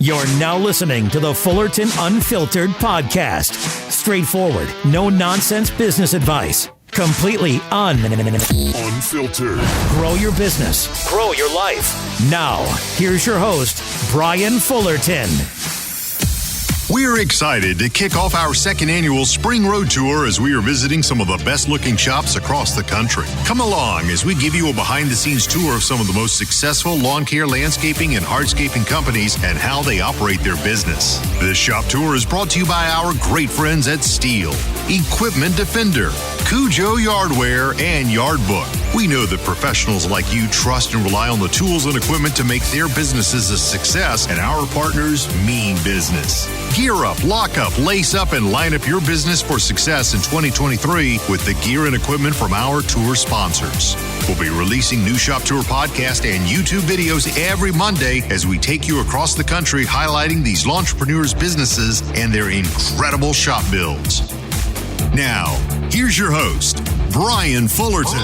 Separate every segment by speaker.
Speaker 1: You're now listening to the Fullerton Unfiltered podcast. Straightforward, no nonsense business advice. Completely unfiltered. Grow your business. Grow your life. Now, here's your host, Brian Fullerton.
Speaker 2: We're excited to kick off our second annual Spring Road Tour as we are visiting some of the best-looking shops across the country. Come along as we give you a behind-the-scenes tour of some of the most successful lawn care, landscaping, and hardscaping companies and how they operate their business. This shop tour is brought to you by our great friends at Steel, Equipment Defender, Cujo Yardware, and Yard Book. We know that professionals like you trust and rely on the tools and equipment to make their businesses a success, and our partners mean business. Gear up, lock up, lace up, and line up your business for success in 2023 with the gear and equipment from our tour sponsors. We'll be releasing new Shop Tour podcast and YouTube videos every Monday as we take you across the country highlighting these entrepreneurs' businesses and their incredible shop builds. Now, here's your host, Brian Fullerton.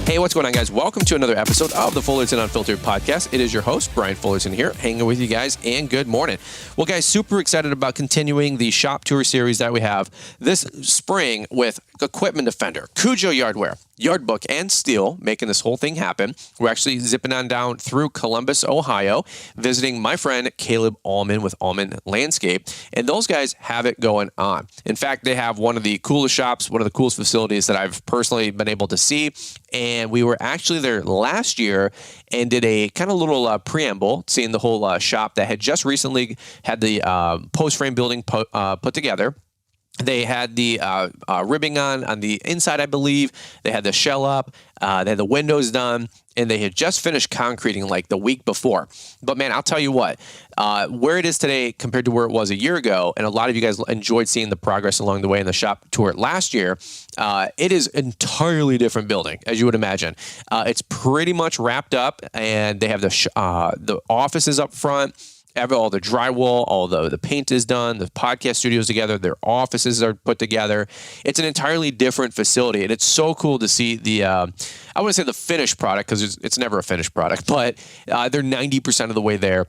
Speaker 3: Hey, what's going on, guys? Welcome to another episode of the Fullerton Unfiltered podcast. It is your host, Brian Fullerton here, hanging with you guys, and good morning. Well, guys, super excited about continuing the shop tour series that we have this spring with Equipment Defender, Cujo Yardware, Yard Book, and Steel, making this whole thing happen. We're actually zipping on down through Columbus, Ohio, visiting my friend Caleb Auman with Auman Landscape, and those guys have it going on. In fact, they have one of the coolest shops, one of the coolest facilities that I've personally been able to see, and we were actually there last year and did a kind of little preamble, seeing the whole shop that had just recently had the post frame building put together. They had the ribbing on the inside, I believe. They had the shell up. They had the windows done, and they had just finished concreting like the week before. But man, I'll tell you what, where it is today compared to where it was a year ago, and a lot of you guys enjoyed seeing the progress along the way in the shop tour last year, it is an entirely different building, as you would imagine. It's pretty much wrapped up, and they have the offices up front. All the drywall, all the paint is done, the podcast studio's together, their offices are put together. It's an entirely different facility, and it's so cool to see the, I wouldn't say the finished product, because it's never a finished product, but they're 90% of the way there.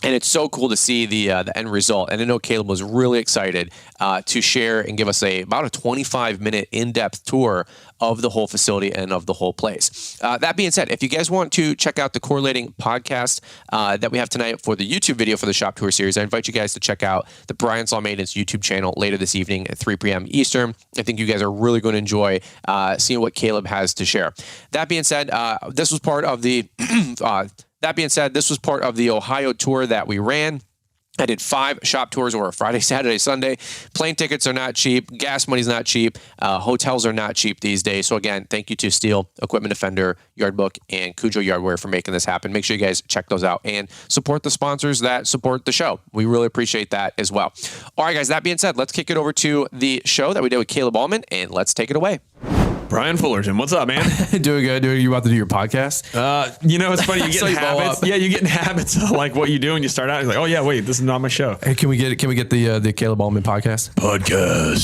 Speaker 3: And it's so cool to see the end result. And I know Caleb was really excited to share and give us about a 25-minute in-depth tour of the whole facility and of the whole place. That being said, if you guys want to check out the correlating podcast that we have tonight for the YouTube video for the Shop Tour series, I invite you guys to check out the Brian Saw Maintenance YouTube channel later this evening at 3 p.m. Eastern. I think you guys are really going to enjoy seeing what Caleb has to share. That being said, this was part of the... this was part of the Ohio tour that we ran. I did 5 shop tours over Friday, Saturday, Sunday. Plane tickets are not cheap. Gas money's not cheap. Hotels are not cheap these days. So again, thank you to Steel, Equipment Defender, Yard Book, and Cujo Yardware for making this happen. Make sure you guys check those out and support the sponsors that support the show. We really appreciate that as well. All right, guys, that being said, let's kick it over to the show that we did with Caleb Auman, and let's take it away.
Speaker 4: Brian Fullerton, what's up, man?
Speaker 5: Doing good. You about to do your podcast?
Speaker 4: It's funny. You get in habits. Yeah, you get in habits of like what you do, and you start out. You're like, oh yeah, wait, this is not my show.
Speaker 5: Hey, can we get the Caleb Auman podcast?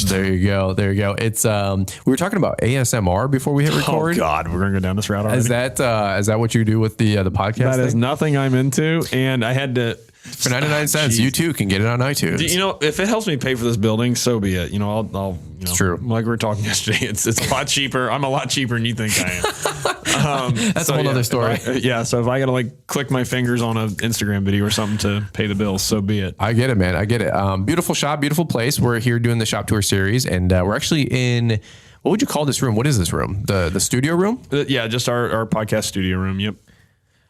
Speaker 4: There
Speaker 5: you go. It's we were talking about ASMR before we hit record.
Speaker 4: Oh God, we're gonna go down this route already.
Speaker 5: Is that what you do with the podcast?
Speaker 4: That is nothing I'm into, and I had to.
Speaker 5: For 99 cents, you too can get it on iTunes.
Speaker 4: If it helps me pay for this building, so be it. I'll
Speaker 5: it's true.
Speaker 4: Like we were talking yesterday, it's a lot cheaper. I'm a lot cheaper than you think I am.
Speaker 5: That's a whole other story.
Speaker 4: So if I got to click my fingers on an Instagram video or something to pay the bills, so be it.
Speaker 5: I get it, man. I get it. Beautiful shop, beautiful place. We're here doing the shop tour series, and we're actually in. What would you call this room? What is this room? The studio room?
Speaker 4: Just our podcast studio room. Yep.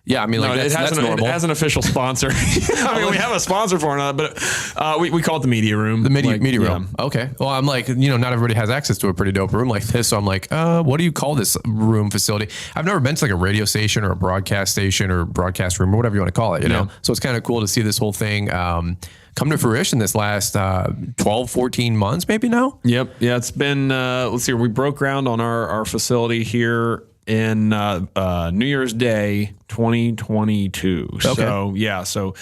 Speaker 5: Yeah, I mean, that's normal.
Speaker 4: It has an official sponsor. I mean, we have a sponsor for it, but we call it the media room.
Speaker 5: The media room. Okay. Well, I'm like, not everybody has access to a pretty dope room like this. So I'm like, what do you call this room facility? I've never been to a radio station or a broadcast station or broadcast room or whatever you want to call it, you know? So it's kind of cool to see this whole thing come to fruition this last 12, 14 months, maybe now.
Speaker 4: Yep. Yeah, it's been, let's see, we broke ground on our facility here in New Year's Day 2022. Okay. So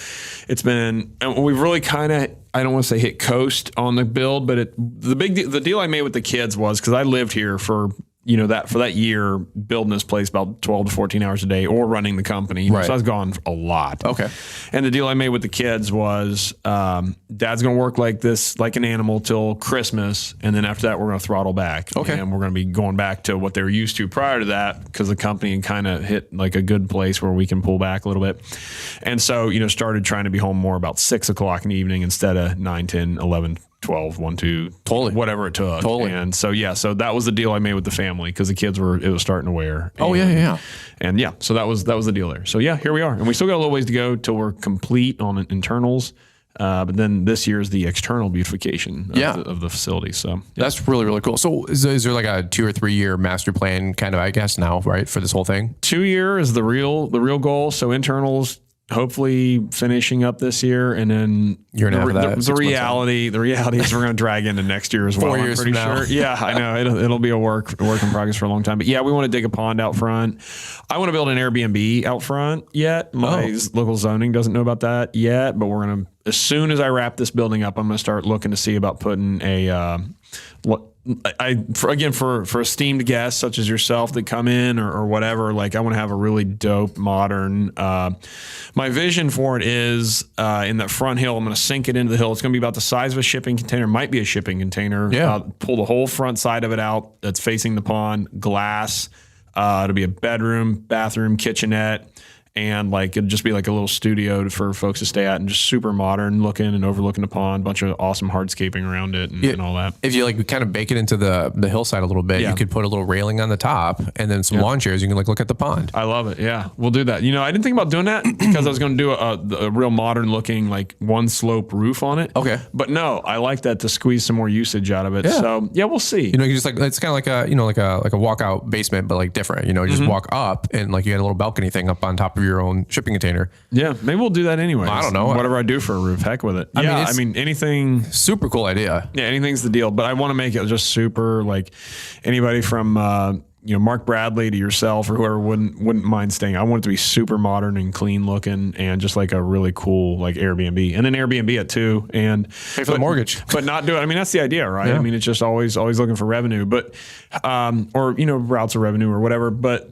Speaker 4: it's been, and we've really kind of, I don't want to say hit coast on the build, but the deal I made with the kids was, because I lived here for that for that year, building this place about 12 to 14 hours a day or running the company.
Speaker 5: Right.
Speaker 4: So I was gone a lot.
Speaker 5: Okay.
Speaker 4: And the deal I made with the kids was Dad's going to work like this, like an animal till Christmas. And then after that, we're going to throttle back.
Speaker 5: Okay.
Speaker 4: And we're going to be going back to what they were used to prior to that because the company kind of hit like a good place where we can pull back a little bit. And so, started trying to be home more about 6 o'clock in the evening instead of 9, 10, 11, 12, 1, 2,
Speaker 5: Totally.
Speaker 4: whatever it took.
Speaker 5: Totally.
Speaker 4: And so, so that was the deal I made with the family because the kids it was starting to wear.
Speaker 5: Oh, yeah.
Speaker 4: And so that was the deal there. So here we are. And we still got a little ways to go till we're complete on internals. But then this year is the external beautification of the facility. So
Speaker 5: that's really, really cool. So is there like a 2 or 3 year master plan kind of, I guess now, right, for this whole thing?
Speaker 4: 2 year is the real goal. So internals, hopefully finishing up this year, and then
Speaker 5: year and a half of that.
Speaker 4: The reality is we're going to drag into next year as well.
Speaker 5: 4 years
Speaker 4: I'm pretty
Speaker 5: from now.
Speaker 4: sure. Yeah, I know it'll be a work in progress for a long time. But we want to dig a pond out front. I want to build an Airbnb out front yet. My local zoning doesn't know about that yet, but we're going to, as soon as I wrap this building up, I'm going to start looking to see about putting a for esteemed guests such as yourself that come in or whatever, like I want to have a really dope modern, my vision for it is in that front hill, I'm going to sink it into the hill. It's going to be about the size of a shipping container, might be a shipping container.
Speaker 5: Yeah.
Speaker 4: Pull the whole front side of it out that's facing the pond, glass. It'll be a bedroom, bathroom, kitchenette. And it'd just be like a little studio for folks to stay at, and just super modern looking and overlooking the pond, bunch of awesome hardscaping around it and all that.
Speaker 5: If you kind of bake it into the hillside a little bit, you could put a little railing on the top and then some lawn chairs. You can look at the pond.
Speaker 4: I love it. Yeah, we'll do that. I didn't think about doing that because I was going to do a real modern looking one slope roof on it.
Speaker 5: Okay.
Speaker 4: But no, I like that to squeeze some more usage out of it.
Speaker 5: Yeah.
Speaker 4: So we'll see.
Speaker 5: You just it's kind of like a like a walkout basement, but different. You just walk up and you had a little balcony thing up on top of your own shipping container.
Speaker 4: Yeah, maybe we'll do that anyway.
Speaker 5: I don't know.
Speaker 4: Whatever I do for a roof, heck with it. I mean, anything.
Speaker 5: Super cool idea.
Speaker 4: Yeah, anything's the deal. But I want to make it just super, anybody from Mark Bradley to yourself or whoever wouldn't mind staying. I want it to be super modern and clean looking and just like a really cool Airbnb, and then Airbnb it too, and
Speaker 5: pay for the mortgage,
Speaker 4: but not do it. I mean, that's the idea, right?
Speaker 5: Yeah.
Speaker 4: I mean, it's just always looking for revenue, but or routes of revenue or whatever. But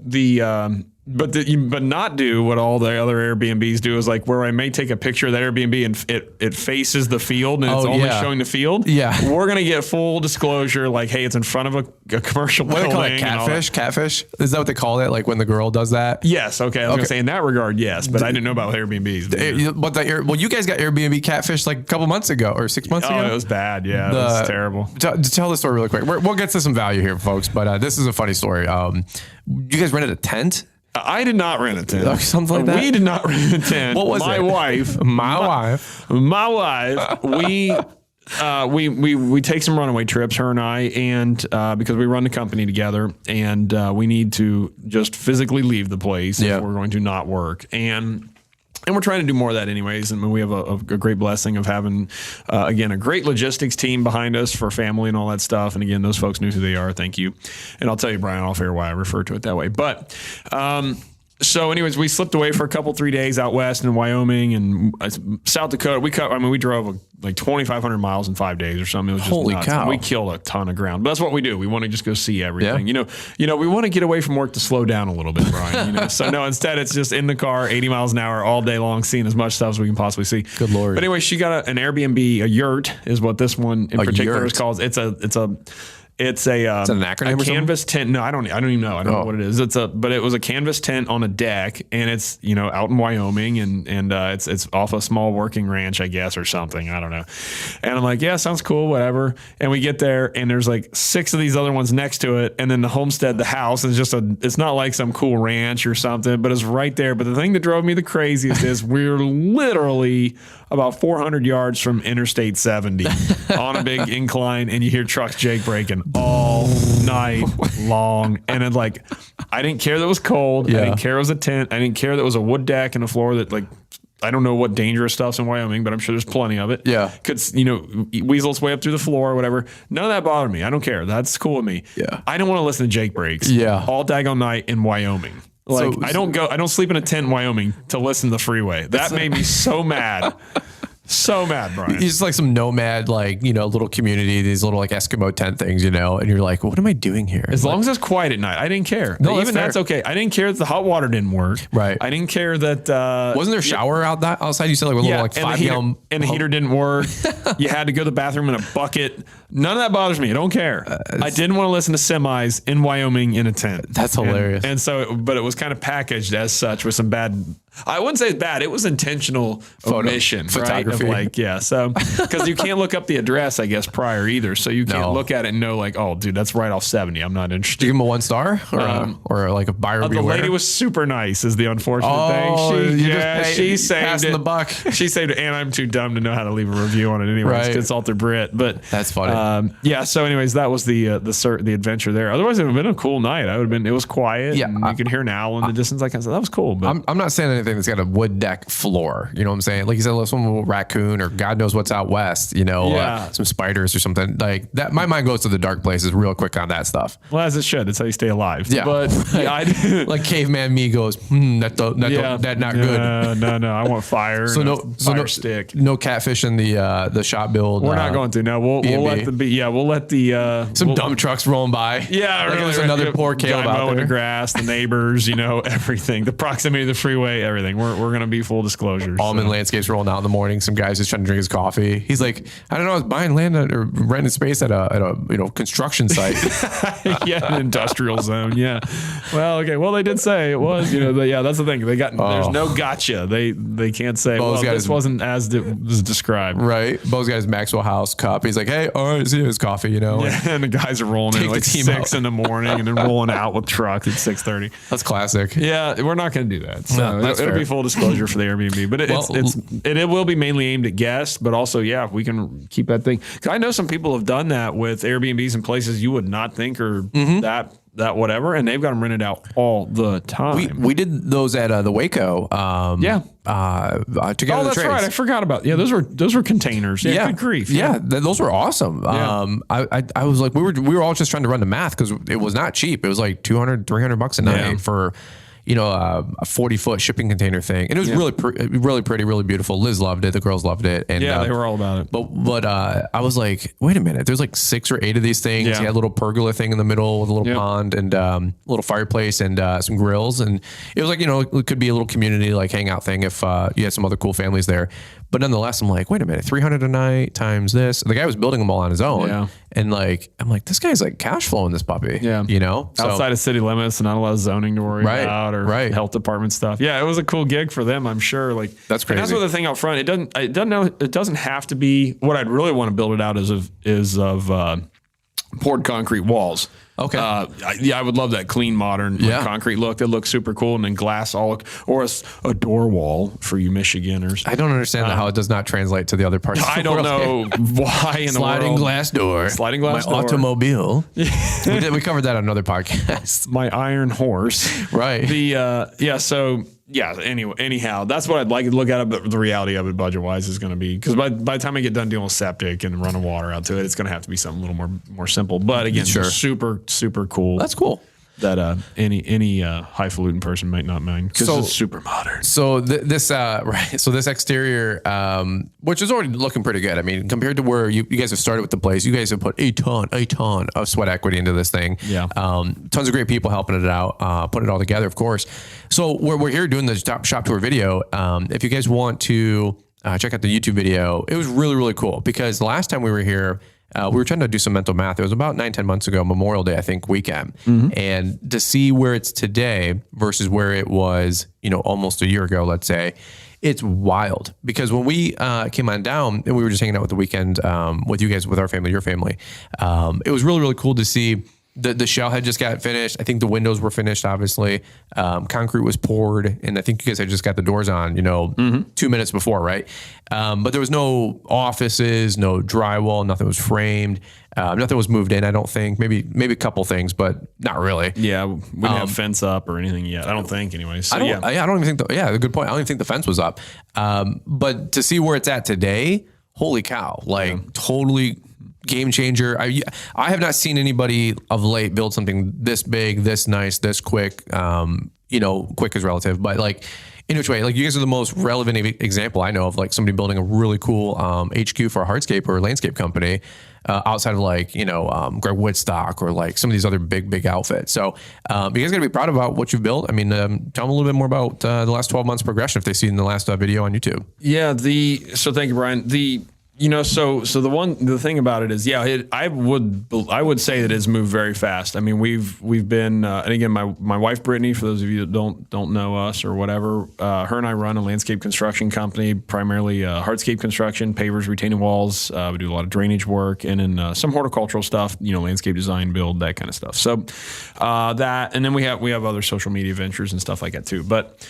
Speaker 4: but not do what all the other Airbnbs do is where I may take a picture of that Airbnb and it faces the field and it's only showing the field.
Speaker 5: Yeah.
Speaker 4: We're going to get full disclosure hey, it's in front of a commercial building.
Speaker 5: What do they call it? Catfish? Catfish? Is that what they call it? When the girl does that?
Speaker 4: Yes. Okay. I was going to say in that regard, yes, but I didn't know about Airbnbs.
Speaker 5: But you guys got Airbnb catfish a couple months ago or 6 months ago?
Speaker 4: Oh, it was bad. Yeah. It was terrible.
Speaker 5: Tell the story really quick. We'll get to some value here, folks, but this is a funny story. You guys rented a tent?
Speaker 4: I did not rent a tent.
Speaker 5: Something like that?
Speaker 4: We did not rent a tent.
Speaker 5: What was it?
Speaker 4: My wife. We take some runaway trips, her and I, and because we run the company together, and we need to just physically leave the place if we're going to not work. And we're trying to do more of that anyways. And we have a great blessing of having, again, a great logistics team behind us for family and all that stuff. And again, those folks knew who they are. Thank you. And I'll tell you, Brian, off air why I refer to it that way. But so anyways, we slipped away for 3 days out west in Wyoming and South Dakota. We drove 2,500 miles in 5 days or something. It was just
Speaker 5: holy
Speaker 4: nuts.
Speaker 5: cow.
Speaker 4: We killed a ton of ground. But that's what we do. We want to just go see everything. Yeah. We want to get away from work to slow down a little bit, Brian. So no, instead it's just in the car, 80 miles an hour all day long, seeing as much stuff as we can possibly see.
Speaker 5: Good Lord.
Speaker 4: But anyway, she got an Airbnb, a yurt is what this one in particular is called. It's an
Speaker 5: acronym.
Speaker 4: A canvas tent. No, I don't even know. I don't know what it is. But it was a canvas tent on a deck, and it's out in Wyoming, and it's off a small working ranch, I guess, or something. I don't know. And I'm like, yeah, sounds cool, whatever. And we get there, and there's 6 of these other ones next to it, and then the homestead, the house is it's not like some cool ranch or something, but it's right there. But the thing that drove me the craziest is we're literally about 400 yards from Interstate 70 on a big incline, and you hear trucks Jake breaking all night long. And it's I didn't care that it was cold. I didn't care it was a tent. I didn't care that it was a wood deck and a floor that I don't know what dangerous stuff's in Wyoming, but I'm sure there's plenty of it.
Speaker 5: Yeah.
Speaker 4: Could, weasel its way up through the floor or whatever. None of that bothered me. I don't care. That's cool with me.
Speaker 5: Yeah.
Speaker 4: I don't want to listen to Jake breaks.
Speaker 5: Yeah.
Speaker 4: All daggone night in Wyoming. I don't sleep in a tent in Wyoming to listen to the freeway. That made me so mad. So mad, Brian.
Speaker 5: It's just like some nomad, like, little community, these little like Eskimo tent things, and you're like, what am I doing here?
Speaker 4: As long as it's quiet at night, I didn't care.
Speaker 5: No,
Speaker 4: even that's okay. I didn't care that the hot water didn't work.
Speaker 5: Right.
Speaker 4: I didn't care that
Speaker 5: wasn't there a shower outside? You said like a little like 5 gallon,
Speaker 4: and the heater didn't work. You had to go to the bathroom in a bucket. None of that bothers me. I don't care. I didn't want to listen to semis in Wyoming in a tent.
Speaker 5: That's hilarious.
Speaker 4: And so, but it was kind of packaged as such with some bad. I wouldn't say it's bad. It was intentional omission,
Speaker 5: photography.
Speaker 4: Right? So because you can't look up the address, I guess, prior either. So you can't look at it and know like, oh, dude, that's right off 70. I'm not interested.
Speaker 5: Did you give him a 1 star or like a buyer beware?
Speaker 4: The lady was super nice. Is the unfortunate thing. She saved it.
Speaker 5: The buck.
Speaker 4: She saved it, and I'm too dumb to know how to leave a review on it anyways. Right. It's Alter Brit, but
Speaker 5: that's funny.
Speaker 4: So anyways, that was the adventure there. Otherwise, it would have been a cool night. It was quiet. Yeah, and you could hear an owl in the distance. Like I said, that was cool. But
Speaker 5: I'm not saying anything that's got a wood deck floor. You know what I'm saying? Like you said, some little raccoon or God knows what's out west. Some spiders or something like that. My mind goes to the dark places real quick on that stuff.
Speaker 4: Well, as it should. It's how you stay alive.
Speaker 5: Yeah,
Speaker 4: but
Speaker 5: like caveman me goes, that's not good.
Speaker 4: No. I want fire.
Speaker 5: So no
Speaker 4: stick.
Speaker 5: No catfish in the shop build.
Speaker 4: We're not going to. No, we'll let the
Speaker 5: some dump trucks rolling by.
Speaker 4: Yeah,
Speaker 5: like there's another poor Caleb out there.
Speaker 4: The grass, the neighbors, everything, the proximity of the freeway, everything. We're going to be full disclosure.
Speaker 5: Auman Landscapes rolling out in the morning. Some guys just trying to drink his coffee. He's like, I don't know, I was buying land or renting space at a construction site.
Speaker 4: Yeah, an industrial zone. Yeah. Well, okay. Well, they did say it was. That's the thing. They got there's no gotcha. They can't say this wasn't as it was described.
Speaker 5: Right. Bo's got his Maxwell House cup. He's like, hey, all right, here's coffee.
Speaker 4: Yeah, and the guys are rolling in like 6 in the morning and then rolling out with trucks at 6:30.
Speaker 5: That's classic.
Speaker 4: Yeah, we're not going to do that. So it'll be full disclosure for the Airbnb, but it will be mainly aimed at guests, but also, we can keep that thing. Because I know some people have done that with Airbnbs in places you would not think are that whatever, and they've got them rented out all the time.
Speaker 5: We did those at the Waco.
Speaker 4: Together. That's right. I forgot about. Yeah, those were containers. Yeah, good grief.
Speaker 5: Yeah, those were awesome. Yeah. I was like, we were all just trying to run the math because it was not cheap. It was like $200-$300 a night for a 40-foot shipping container thing. And it was really pretty, really beautiful. Liz loved it. The girls loved it. And
Speaker 4: they were all about it.
Speaker 5: But I was like, wait a minute. There's like 6 or 8 of these things. You had a little pergola thing in the middle with a little pond and a little fireplace and some grills. And it was like, it could be a little community like hangout thing if you had some other cool families there. But nonetheless, I'm like, wait a minute, $300 a night times this. The guy was building them all on his own. Yeah. And I'm like, this guy's like cash flowing this puppy. Yeah.
Speaker 4: Outside of city limits and not a lot of zoning to worry about or health department stuff. Yeah. It was a cool gig for them, I'm sure. Like
Speaker 5: that's crazy.
Speaker 4: And that's the thing out front. It doesn't have to be what I'd really want to build it out is of poured concrete walls.
Speaker 5: Okay.
Speaker 4: I would love that clean, modern concrete look. That looks super cool. And then glass or a door wall for you Michiganders.
Speaker 5: I don't understand how it does not translate to the other parts.
Speaker 4: I don't know why in the world.
Speaker 5: Sliding glass door.
Speaker 4: My
Speaker 5: automobile. we covered that on another podcast.
Speaker 4: My iron horse.
Speaker 5: Right.
Speaker 4: Anyhow, that's what I'd like to look at. But the reality of it, budget wise, is going to be because by the time I get done dealing with septic and running water out to it, it's going to have to be something a little more simple. But again, super super cool.
Speaker 5: That's cool.
Speaker 4: That any highfalutin person might not mind because it's super modern.
Speaker 5: So this exterior, which is already looking pretty good. I mean, compared to where you guys have started with the place, you guys have put a ton of sweat equity into this thing.
Speaker 4: Yeah.
Speaker 5: Tons of great people helping it out, putting it all together, of course. So we're here doing the shop tour video. If you guys want to check out the YouTube video, it was really, really cool because the last time we were here, we were trying to do some mental math. It was about 9-10 months ago, Memorial Day, I think, weekend. Mm-hmm. And to see where it's today versus where it was, almost a year ago, let's say, it's wild. Because when we came on down and we were just hanging out with the weekend with you guys, with our family, your family, it was really, really cool to see. The shell had just got finished. I think the windows were finished, obviously. Concrete was poured, and I think you guys had just got the doors on, 2 minutes before, right? But there was no offices, no drywall, nothing was framed, nothing was moved in, I don't think. Maybe a couple things, but not really.
Speaker 4: Yeah, we didn't have fence up or anything yet. I don't think, anyways. So,
Speaker 5: I don't even think, good point. I don't even think the fence was up. But to see where it's at today, holy cow, totally game changer. I have not seen anybody of late build something this big, this nice, this quick. Quick is relative, but In which way? Like, you guys are the most relevant example I know of, like, somebody building a really cool HQ for a hardscape or a landscape company outside of, like, Greg Woodstock or like some of these other big outfits. So you guys got to be proud about what you've built. I mean, tell them a little bit more about the last 12 months progression if they see in the last video on YouTube.
Speaker 4: Yeah. So thank you, Brian. The thing about it is, I would say that it's moved very fast. I mean, we've been, and again, my wife, Brittany, for those of you that don't know us or whatever, her and I run a landscape construction company, primarily hardscape construction, pavers, retaining walls. We do a lot of drainage work and then some horticultural stuff, landscape design, build, that kind of stuff. So that, and then we have other social media ventures and stuff like that too. But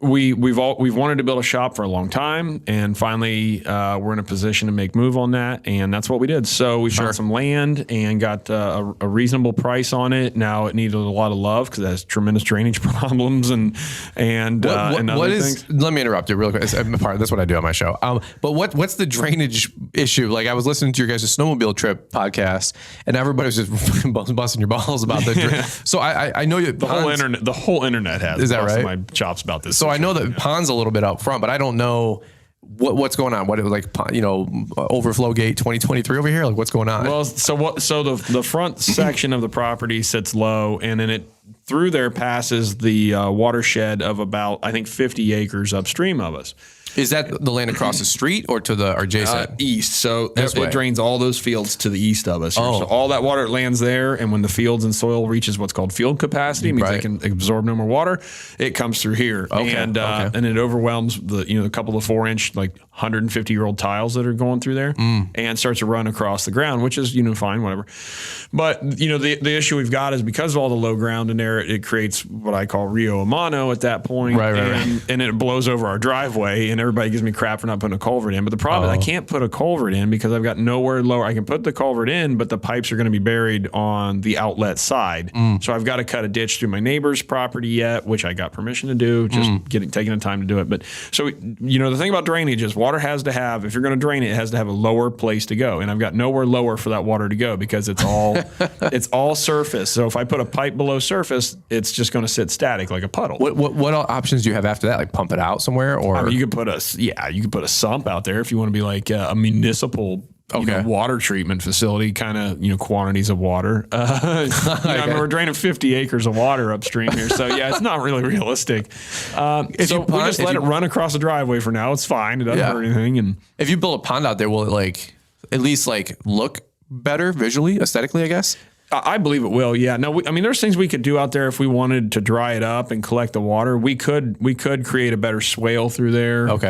Speaker 4: We've wanted to build a shop for a long time, and finally we're in a position to make move on that, and that's what we did. So we found some land and got a reasonable price on it. Now it needed a lot of love because it has tremendous drainage problems and other things.
Speaker 5: Let me interrupt you real quick. That's what I do on my show. But what's the drainage issue? Like, I was listening to your guys' snowmobile trip podcast, and everybody was just busting your balls about the. So I know you.
Speaker 4: The whole internet has.
Speaker 5: Is that right?
Speaker 4: My chops about this.
Speaker 5: So I know that pond's a little bit up front, but I don't know what's going on. What it was like, overflow gate 2023 over here. Like, what's going on?
Speaker 4: Well, so the front section of the property sits low, and then it through there passes the watershed of about, I think, 50 acres upstream of us.
Speaker 5: Is that the land across the street or to the adjacent?
Speaker 4: East. So it drains all those fields to the east of us. So all that water lands there, and when the fields and soil reaches what's called field capacity, means they can absorb no more water, it comes through here. And it overwhelms the couple of 4-inch, like 150-year-old tiles that are going through there and starts to run across the ground, which is, fine, whatever. But, the issue we've got is because of all the low ground in there, it creates what I call Rio Amano at that point. Right. And it blows over our driveway, and everybody gives me crap for not putting a culvert in. But the problem is I can't put a culvert in because I've got nowhere lower. I can put the culvert in, but the pipes are going to be buried on the outlet side. So I've got to cut a ditch through my neighbor's property yet, which I got permission to do, just taking the time to do it. But so, the thing about drainage is water has to have, if you're going to drain it, it has to have a lower place to go. And I've got nowhere lower for that water to go because it's all it's all surface. So if I put a pipe below surface, it's just going to sit static like a puddle.
Speaker 5: What options do you have after that? Like, pump it out somewhere, or
Speaker 4: you could put a sump out there if you want to be like a municipal water treatment facility, kind of, quantities of water. I mean, we're draining 50 acres of water upstream here. So it's not really realistic. We just let it run across the driveway for now. It's fine. It doesn't hurt anything. And
Speaker 5: if you build a pond out there, will it at least look better visually, aesthetically, I guess?
Speaker 4: I believe it will. Yeah. No, there's things we could do out there if we wanted to dry it up and collect the water. We could create a better swale through there. Okay.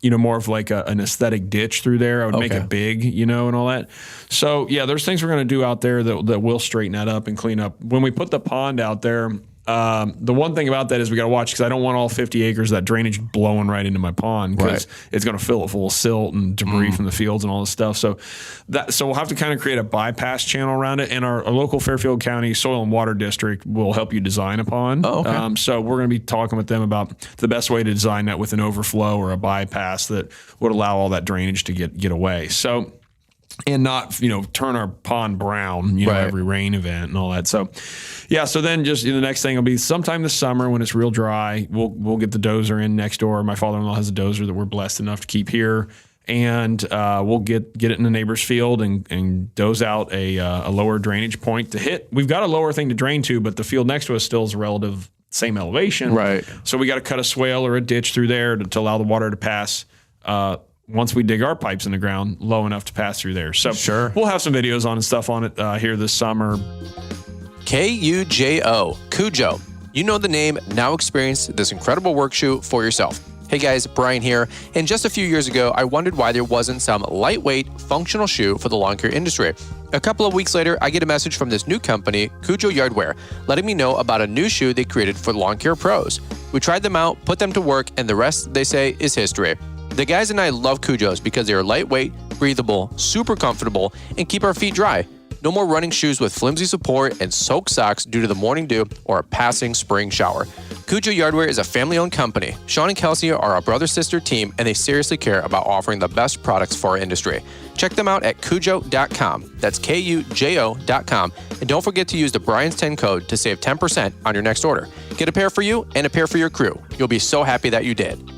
Speaker 4: More of like an aesthetic ditch through there. I would make it big, and all that. So there's things we're going to do out there that will straighten that up and clean up. When we put the pond out there, the one thing about that is we got to watch, because I don't want all 50 acres of that drainage blowing right into my pond, because it's going to fill it full of silt and debris from the fields and all this stuff. So we'll have to kind of create a bypass channel around it, and our local Fairfield County Soil and Water District will help you design a pond. So we're going to be talking with them about the best way to design that with an overflow or a bypass that would allow all that drainage to get away. So, and not, turn our pond brown, every rain event and all that. So, so then just the next thing will be sometime this summer when it's real dry, we'll get the dozer in next door. My father-in-law has a dozer that we're blessed enough to keep here, and we'll get it in the neighbor's field and doze out a lower drainage point to hit. We've got a lower thing to drain to, but the field next to us still is a relative same elevation. Right. So we got to cut a swale or a ditch through there to allow the water to pass, once we dig our pipes in the ground low enough to pass through there. So we'll have some videos on and stuff on it here this summer.
Speaker 3: Kujo. Cujo. You know the name. Now experience this incredible work shoe for yourself. Hey guys, Brian here. And just a few years ago, I wondered why there wasn't some lightweight, functional shoe for the lawn care industry. A couple of weeks later, I get a message from this new company, Cujo Yardwear, letting me know about a new shoe they created for lawn care pros. We tried them out, put them to work, and the rest, they say, is history. The guys and I love Cujos because they are lightweight, breathable, super comfortable, and keep our feet dry. No more running shoes with flimsy support and soaked socks due to the morning dew or a passing spring shower. Cujo Yardware is a family-owned company. Sean and Kelsey are a brother-sister team, and they seriously care about offering the best products for our industry. Check them out at Cujo.com. That's Kujo.com. And don't forget to use the Brian's 10 code to save 10% on your next order. Get a pair for you and a pair for your crew. You'll be so happy that you did.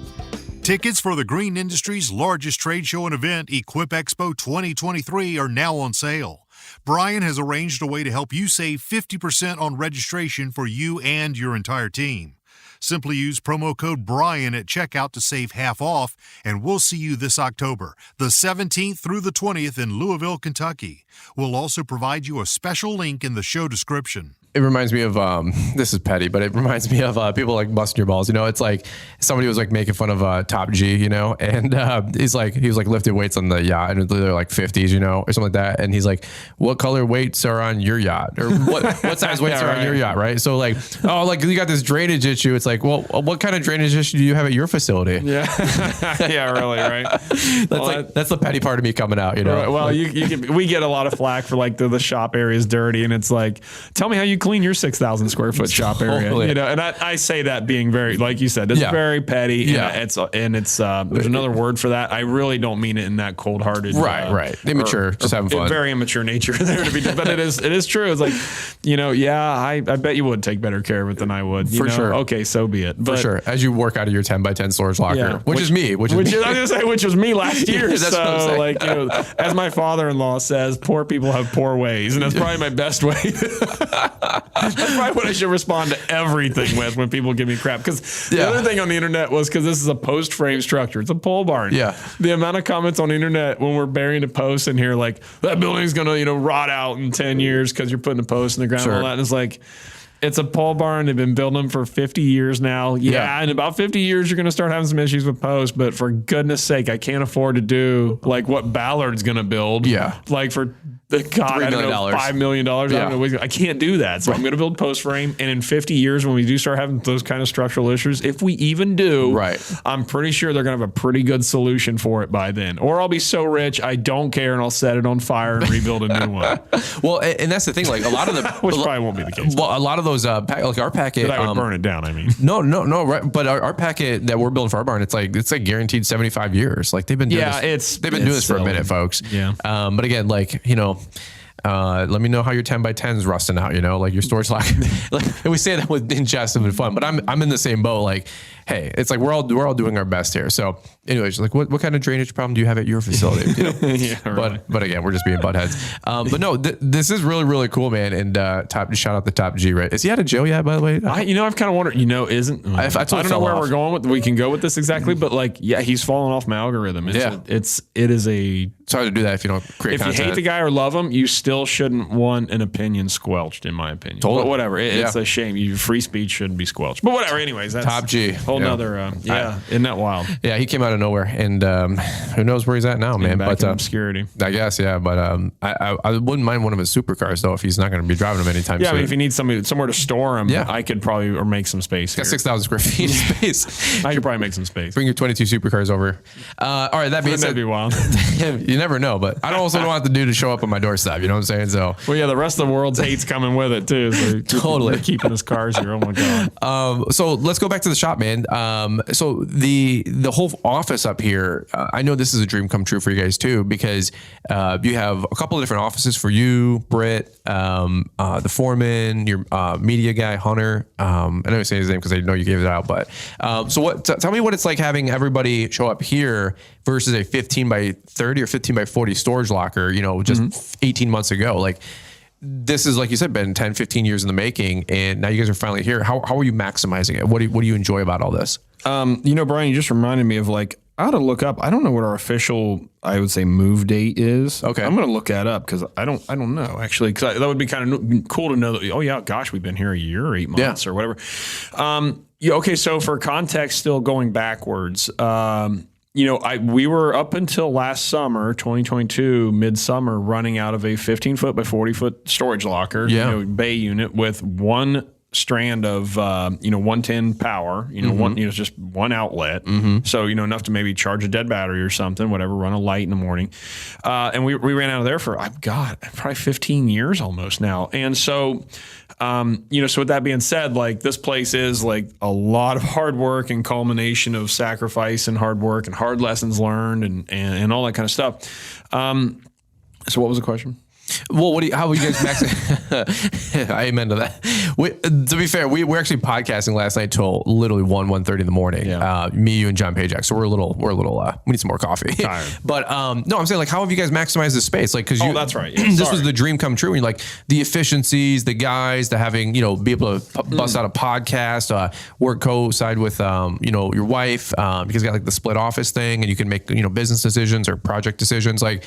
Speaker 2: Tickets for the green industry's largest trade show and event, Equip Expo 2023, are now on sale. Brian has arranged a way to help you save 50% on registration for you and your entire team. Simply use promo code Brian at checkout to save half off, and we'll see you this October, the 17th through the 20th in Louisville, Kentucky. We'll also provide you a special link in the show description.
Speaker 5: It reminds me of, this is petty, but it reminds me of people like busting your balls. You know, it's like somebody was like making fun of Top G, you know, and he was like lifting weights on the yacht and they're like 50s, you know, or something like that. And he's like, what color weights are on your yacht? Or what size weights are on your yacht, right? So like, oh, like you got this drainage issue. It's like, well, what kind of drainage issue do you have at your facility?
Speaker 4: Yeah. Yeah, really, right?
Speaker 5: That's the petty part of me coming out, you know?
Speaker 4: Right. Well, we get a lot of flack for like the shop area is dirty, and it's like, tell me how you clean your 6,000 square foot shop area, you know, and I say that being very, like you said, it's very petty.
Speaker 5: Yeah.
Speaker 4: And it's there's another word for that. I really don't mean it in that cold hearted,
Speaker 5: right. Immature, just having fun.
Speaker 4: Very immature nature there to be, but it is true. It's like, you know, I bet you would take better care of it than I would.
Speaker 5: For sure.
Speaker 4: Okay, so be it.
Speaker 5: For sure. As you work out of your 10 by 10 storage locker, which is me, which
Speaker 4: was me last year.
Speaker 5: That's what I'm saying.
Speaker 4: Like, you know, as my father-in-law says, poor people have poor ways, and that's probably my best way. That's probably what I should respond to everything with when people give me crap. Because the other thing on the internet was, because this is a post frame structure, it's a pole barn.
Speaker 5: Yeah.
Speaker 4: The amount of comments on the internet when we're burying a post in here, like, that building's going to, you know, rot out in 10 years because you're putting a post in the ground and all that. And it's like, it's a pole barn. They've been building them for 50 years now. Yeah. In about 50 years, you're going to start having some issues with posts. But for goodness sake, I can't afford to do like what Ballard's going to build. Yeah. Like for God, I don't know, $5 million. I don't know. I can't do that. So I'm going to build post frame. And in 50 years, when we do start having those kind of structural issues, if we even do, I'm pretty sure they're going to have a pretty good solution for it by then. Or I'll be so rich, I don't care, and I'll set it on fire and rebuild a new one.
Speaker 5: Well, and that's the thing. Like a lot of the,
Speaker 4: which probably won't be the case.
Speaker 5: Well, a lot of those, like our packet,
Speaker 4: but I would burn it down. I mean,
Speaker 5: no, right. But our packet that we're building for our barn, it's like guaranteed 75 years. Like they've been doing this. They've been doing this for a minute, folks.
Speaker 4: Yeah.
Speaker 5: But again, like, you know, let me know how your 10 by 10's rusting out, you know, like your storage locker. Like, and we say that with in jest and fun, but I'm in the same boat. Like, hey, it's like we're all doing our best here. So anyways, like what kind of drainage problem do you have at your facility? You know? But again, we're just being buttheads. But no, this is really, really cool, man. And shout out to Top G, right? Is he out of jail yet, by the way?
Speaker 4: I've kind of wondered, I don't know where we're going with, we can go with this exactly, but like, yeah, he's fallen off my algorithm. It's
Speaker 5: hard to do that if you don't create content.
Speaker 4: If you hate the guy or love him, you still shouldn't want an opinion squelched, in my opinion. Totally. But whatever. It's a shame. Free speech shouldn't be squelched. But whatever. Anyways, that's
Speaker 5: Top G.
Speaker 4: Whole nother. Isn't that wild?
Speaker 5: Yeah, he came out of nowhere, and who knows where he's at now, man?
Speaker 4: Back in obscurity.
Speaker 5: I guess, yeah. But I wouldn't mind one of his supercars though if he's not going to be driving them anytime soon.
Speaker 4: Yeah, I mean, if you need somewhere to store them, I could probably make some space.
Speaker 5: Got 6,000 square feet of space.
Speaker 4: I could probably make some space.
Speaker 5: Bring your 22 supercars over. All right, that being said,
Speaker 4: that'd be wild.
Speaker 5: You never know, but I also don't want the dude to show up on my doorstep. You know what I'm saying? So,
Speaker 4: well, yeah, the rest of the world's hate's coming with it too. So
Speaker 5: totally
Speaker 4: keeping his cars here. Oh my god.
Speaker 5: So let's go back to the shop, man. So the whole office up here, I know this is a dream come true for you guys too, because you have a couple of different offices for you, Britt, the foreman, your media guy, Hunter. I know you say his name because I know you gave it out, but so tell me what it's like having everybody show up here versus a 15 by 30 or 15 by 40 storage locker, you know, just 18 months ago. Like, this is, like you said, been 10, 15 years in the making, and now you guys are finally here. How are you maximizing it? What do you enjoy about all this?
Speaker 4: You know, Brian, you just reminded me of, like, I ought to look up. I don't know what our official, I would say, move date is. Okay, I'm going to look that up because I don't know actually, because that would be kind of cool to know that. Oh yeah, gosh, we've been here a year or 8 months or whatever. Okay, so for context, still going backwards. You know, we were up until last summer, 2022, midsummer, running out of a 15-foot by 40-foot storage locker, bay unit with one strand of 110 power, one, just one outlet. So, enough to maybe charge a dead battery or something, whatever, run a light in the morning. And we ran out of there for, probably 15 years almost now. And so, so with that being said, like this place is like a lot of hard work and culmination of sacrifice and hard work and hard lessons learned and all that kind of stuff. So what was the question?
Speaker 5: Well, how would you guys max it? Amen to that. To be fair, we're actually podcasting last night till literally 1:30 in the morning.
Speaker 4: Yeah.
Speaker 5: Me, you, and John Pajak. So we're a little. We need some more coffee.
Speaker 4: Tired.
Speaker 5: But no, I'm saying like, how have you guys maximized the space? Like, because
Speaker 4: that's right. Yeah,
Speaker 5: this was the dream come true. And like the efficiencies, the guys, the having be able to bust out a podcast, work co-side with your wife, because you got like the split office thing, and you can make business decisions or project decisions like.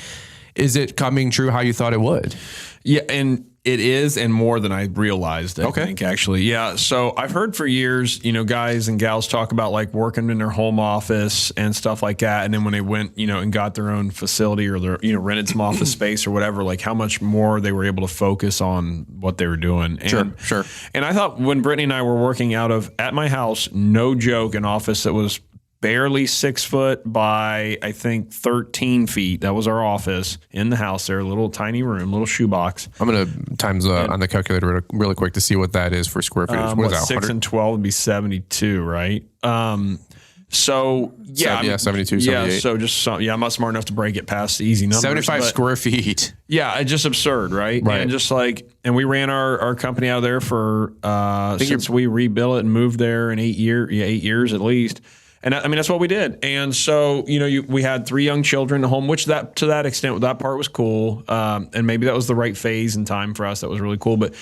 Speaker 5: Is it coming true how you thought it would?
Speaker 4: Yeah, and it is, and more than I realized, I think, actually. Yeah, so I've heard for years, guys and gals talk about, like, working in their home office and stuff like that, and then when they went, and got their own facility or their, rented some office space or whatever, like, how much more they were able to focus on what they were doing. And,
Speaker 5: Sure.
Speaker 4: And I thought when Brittany and I were working at my house, no joke, an office that was barely 6 foot by, I think, 13 feet. That was our office in the house there, a little tiny room, little shoebox.
Speaker 5: I'm going to times on the calculator really quick to see what that is for square footage. What is that?
Speaker 4: 6 and 12 would be 72, right? So, yeah.
Speaker 5: 72, 78.
Speaker 4: Yeah, so just, I'm not smart enough to break it past the easy numbers.
Speaker 5: 75 square feet.
Speaker 4: Yeah, it's just absurd, right?
Speaker 5: Right.
Speaker 4: And just like, and we ran our company out of there for, since we rebuilt it and moved there in 8 years at least. And I mean, that's what we did. And so, we had 3 young children at home, which to that extent, that part was cool. And maybe that was the right phase and time for us. That was really cool. But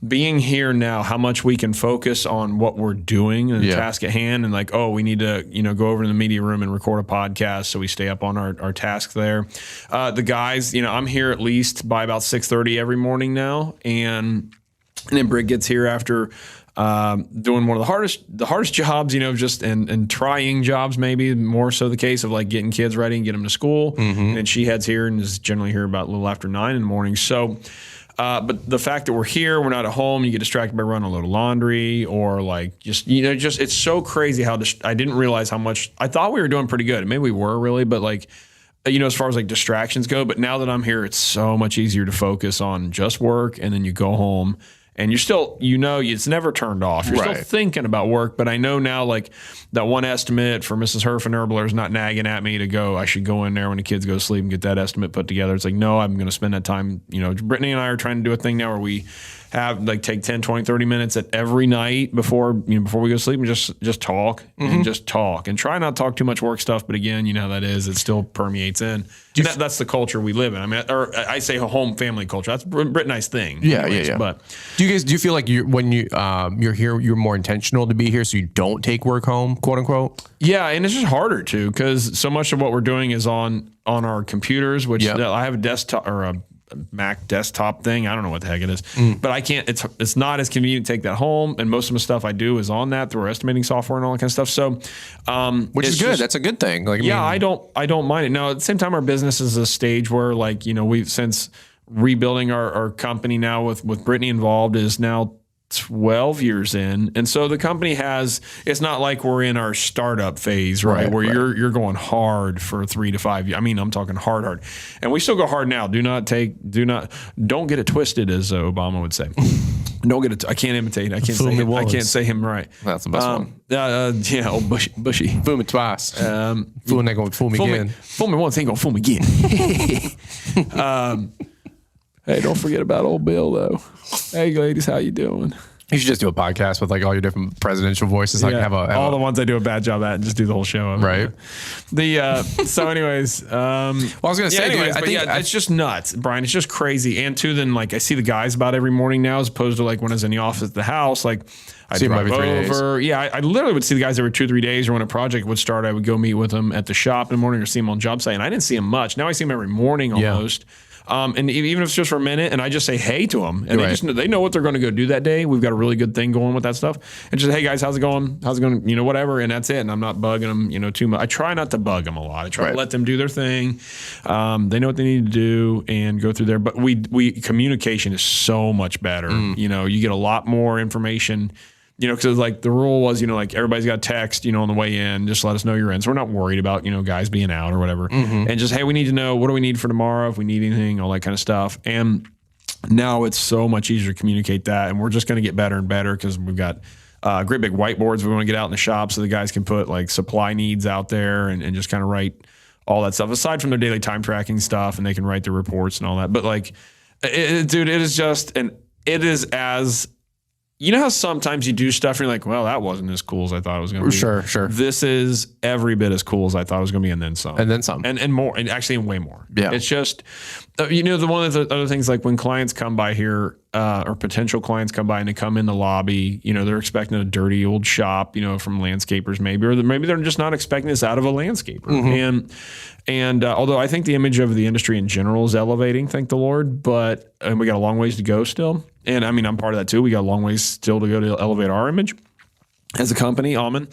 Speaker 4: being here now, how much we can focus on what we're doing and the task at hand, and like, we need to, go over to the media room and record a podcast. So we stay up on our task there. The guys, I'm here at least by about 6:30 every morning now. And then Britt gets here after doing one of the hardest jobs, just and trying jobs, maybe more so the case of like getting kids ready and get them to school. And she heads here and is generally here about a little after 9 in the morning. So, but the fact that we're here, we're not at home, you get distracted by running a load of laundry or like just it's so crazy how I didn't realize how much I thought we were doing pretty good. Maybe we were really, but like, as far as like distractions go, but now that I'm here, it's so much easier to focus on just work. And then you go home. And you're still, it's never turned off. You're still thinking about work, but I know now, like, that one estimate for Mrs. Herfenherbler is not nagging at me to go, I should go in there when the kids go to sleep and get that estimate put together. It's like, no, I'm going to spend that time. Brittany and I are trying to do a thing now where we have, like, take 10, 20, 30 minutes at every night before we go to sleep and just talk and just talk. And try not to talk too much work stuff, but again, how that is. It still permeates in. That's the culture we live in. I mean, or I say a home family culture. That's Britt and I's thing.
Speaker 5: Yeah.
Speaker 4: But
Speaker 5: do you feel like when you're here, you're more intentional to be here so you don't take work home, quote unquote?
Speaker 4: Yeah, and it's just harder to, because so much of what we're doing is on our computers, which I have a desktop or a Mac desktop thing. I don't know what the heck it is, but I can't. It's not as convenient to take that home, and most of the stuff I do is on that through our estimating software and all that kind of stuff. So,
Speaker 5: which is good. That's a good thing. Like,
Speaker 4: I don't mind it. Now, at the same time, our business is a stage where, like, we've since rebuilding our company now with Brittany involved is now 12 years in. And so the company it's not like we're in our startup phase, right? Where you're going hard for 3 to 5 years. I mean, I'm talking hard. And we still go hard now. Don't get it twisted, as Obama would say. Don't get it. I can't imitate. I can't say him right.
Speaker 5: That's the best one.
Speaker 4: Old Bushy.
Speaker 5: Fool me twice. Fool ain't gonna fool me again.
Speaker 4: Fool me once, ain't gonna fool me again. Hey, don't forget about old Bill, though. Hey, ladies, how you doing?
Speaker 5: You should just do a podcast with like all your different presidential voices. Like have
Speaker 4: all the ones I do a bad job at, and just do the whole show.
Speaker 5: Right.
Speaker 4: So, anyways,
Speaker 5: I was gonna say,
Speaker 4: anyways,
Speaker 5: dude, I think
Speaker 4: it's just nuts, Brian. It's just crazy. And then like I see the guys about every morning now, as opposed to like when I was in the office at the house, like I drive over. Yeah, I literally would see the guys every 2-3 days, or when a project would start, I would go meet with them at the shop in the morning or see them on job site. And I didn't see them much. Now I see them every morning almost. And even if it's just for a minute, and I just say hey to them, and they know what they're going to go do that day. We've got a really good thing going with that stuff. And just, hey guys, how's it going? How's it going? Whatever. And that's it. And I'm not bugging them, too much. I try not to bug them a lot. I try to let them do their thing. They know what they need to do and go through there. But communication is so much better. You get a lot more information. Because like the rule was, like everybody's got text, on the way in, just let us know you're in. So we're not worried about, guys being out or whatever. And just, hey, we need to know, what do we need for tomorrow? If we need anything, all that kind of stuff. And now it's so much easier to communicate that. And we're just going to get better and better because we've got great big whiteboards we want to get out in the shop so the guys can put like supply needs out there and just kind of write all that stuff aside from their daily time tracking stuff, and they can write their reports and all that. But like, dude, it is just, and it is as, how sometimes you do stuff and you're like, well, that wasn't as cool as I thought it was going to be.
Speaker 5: Sure.
Speaker 4: This is every bit as cool as I thought it was going to be, and then some.
Speaker 5: And then some.
Speaker 4: And more, and actually way more.
Speaker 5: Yeah.
Speaker 4: It's just, the one of the other things, like when clients come by here, or potential clients come by and they come in the lobby, they're expecting a dirty old shop, from landscapers maybe, or maybe they're just not expecting this out of a landscaper. And although I think the image of the industry in general is elevating, thank the Lord, but we got a long ways to go still. And I mean, I'm part of that too. We got a long ways still to go to elevate our image as a company, Auman.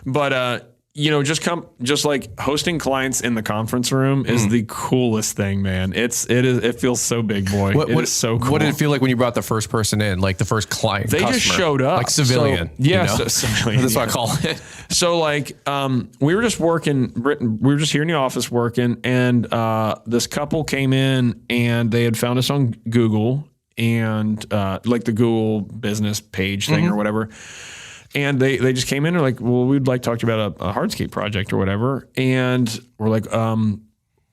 Speaker 4: But, just like hosting clients in the conference room is the coolest thing, man. It feels so big, boy. It is so cool.
Speaker 5: What did it feel like when you brought the first person in, like the first client?
Speaker 4: They
Speaker 5: customer?
Speaker 4: just showed up.
Speaker 5: Like civilian.
Speaker 4: Civilian.
Speaker 5: That's what I call it.
Speaker 4: So like, we were just working, we were just here in the office working, and this couple came in and they had found us on Google and like the Google business page thing or whatever. And they just came in and are like, well, we'd like to talk to you about a hardscape project or whatever. And we're like,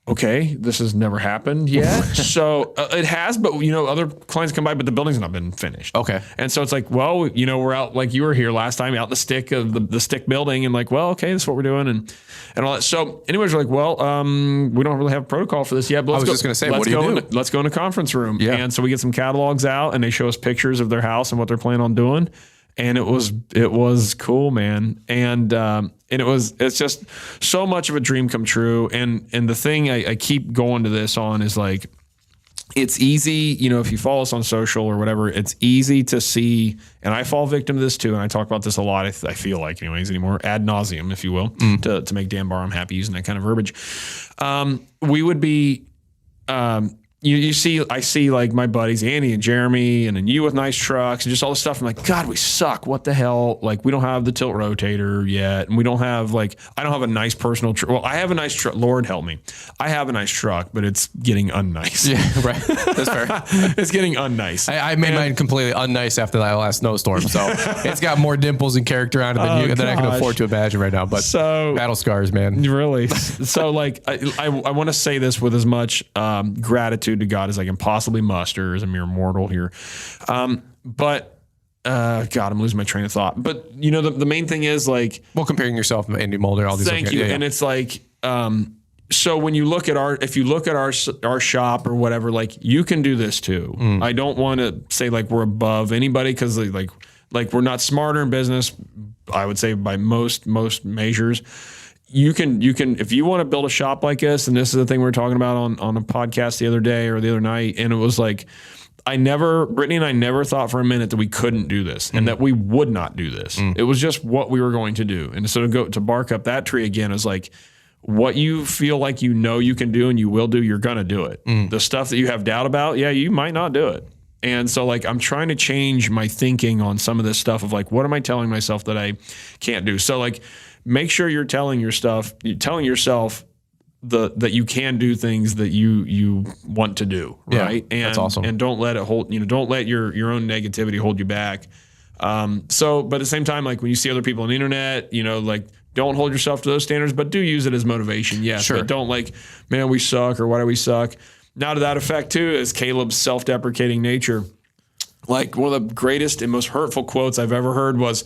Speaker 4: okay, this has never happened yet. So it has, but other clients come by, but the building's not been finished.
Speaker 5: Okay.
Speaker 4: And so it's like, well, we're out, like you were here last time, out in the stick of the stick building, and like, well, okay, this is what we're doing and all that. So anyways, we're like, well, we don't really have a protocol for this yet, but
Speaker 5: I was just going to say, what do you do?
Speaker 4: Let's go in a conference room.
Speaker 5: Yeah.
Speaker 4: And so we get some catalogs out and they show us pictures of their house and what they're planning on doing. And it was cool, man. And it's just so much of a dream come true. And the thing I keep going to this on is like, it's easy, if you follow us on social or whatever, it's easy to see, and I fall victim to this too. And I talk about this a lot. I feel like anyways anymore, ad nauseum, if you will, to make Dan Barham happy using that kind of verbiage. We would be, I see like my buddies, Andy and Jeremy, and then you with nice trucks and just all this stuff. I'm like, God, we suck. What the hell? Like, we don't have the tilt rotator yet. And we don't have I don't have a nice personal truck. Well, I have a nice truck. Lord help me. I have a nice truck, but it's getting unnice.
Speaker 5: Yeah, right. That's fair.
Speaker 4: It's getting unnice.
Speaker 5: I made mine completely unnice after that last snowstorm. So it's got more dimples and character on it than I can afford to imagine right now. But battle scars, man.
Speaker 4: Really? So like, I want to say this with as much gratitude to God as I can possibly muster as a mere mortal here. But God, I'm losing my train of thought. But the main thing is like,
Speaker 5: well, comparing yourself to Andy Mulder, all these.
Speaker 4: Thank you. Yeah. And it's like, so when you look at if you look at our shop or whatever, like you can do this too. I don't want to say like we're above anybody, because like we're not smarter in business, I would say, by most measures. You can, if you want to build a shop like this, and this is the thing we were talking about on a podcast the other day or the other night, and it was like, Brittany and I never thought for a minute that we couldn't do this and that we would not do this. It was just what we were going to do. And so to bark up that tree again is like, what you feel like you can do and you will do, you're going to do it. The stuff that you have doubt about, you might not do it. And so like, I'm trying to change my thinking on some of this stuff of like, what am I telling myself that I can't do? So like, make sure you're telling yourself that you can do things that you want to do, right?
Speaker 5: Yeah, that's awesome.
Speaker 4: And don't let it don't let your own negativity hold you back. But at the same time, like when you see other people on the internet, like don't hold yourself to those standards, but do use it as motivation. Yes. Sure. But don't like, man, we suck, or why do we suck? Now to that effect too is Caleb's self-deprecating nature. Like one of the greatest and most hurtful quotes I've ever heard was,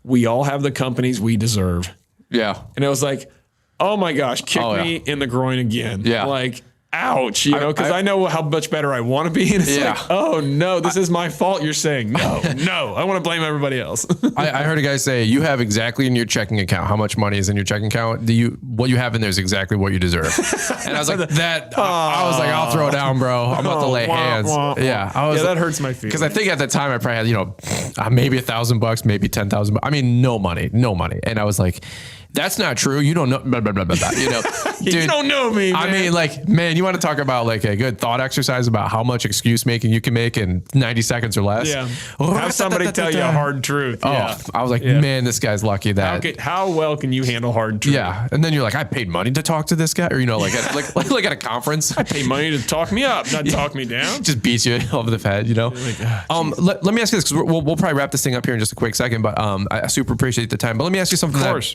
Speaker 4: "We all have the companies we deserve."
Speaker 5: Yeah.
Speaker 4: And it was like, oh my gosh, kick me in the groin again.
Speaker 5: Yeah.
Speaker 4: Like, ouch, because I know how much better I want to be. And it's like, oh no, this is my fault. You're saying no, I want to blame everybody else.
Speaker 5: I heard a guy say, you have exactly in your checking account how much money is in your checking account. What you have in there is exactly what you deserve. And I was like, I was like, I'll throw down, bro. I'm about to lay hands. Yeah,
Speaker 4: that hurts my feelings.
Speaker 5: Because I think at the time I probably had, maybe $1,000, maybe $10,000. I mean, no money. And I was like, that's not true. You don't know, blah, blah, blah, blah, blah. Dude,
Speaker 4: you don't know me, man.
Speaker 5: I mean, man, you want to talk about like a good thought exercise about how much excuse making you can make in 90 seconds or less?
Speaker 4: Yeah. Have somebody tell you a hard truth.
Speaker 5: Oh, I was like, man, this guy's lucky that.
Speaker 4: How well can you handle hard truth?
Speaker 5: Yeah. And then you're like, I paid money to talk to this guy, or like at a conference.
Speaker 4: I paid money to talk me up, not talk me down.
Speaker 5: Just beats you over the head, Let me ask you this, because we'll probably wrap this thing up here in just a quick second, but I super appreciate the time. But let me ask you something.
Speaker 4: Of course.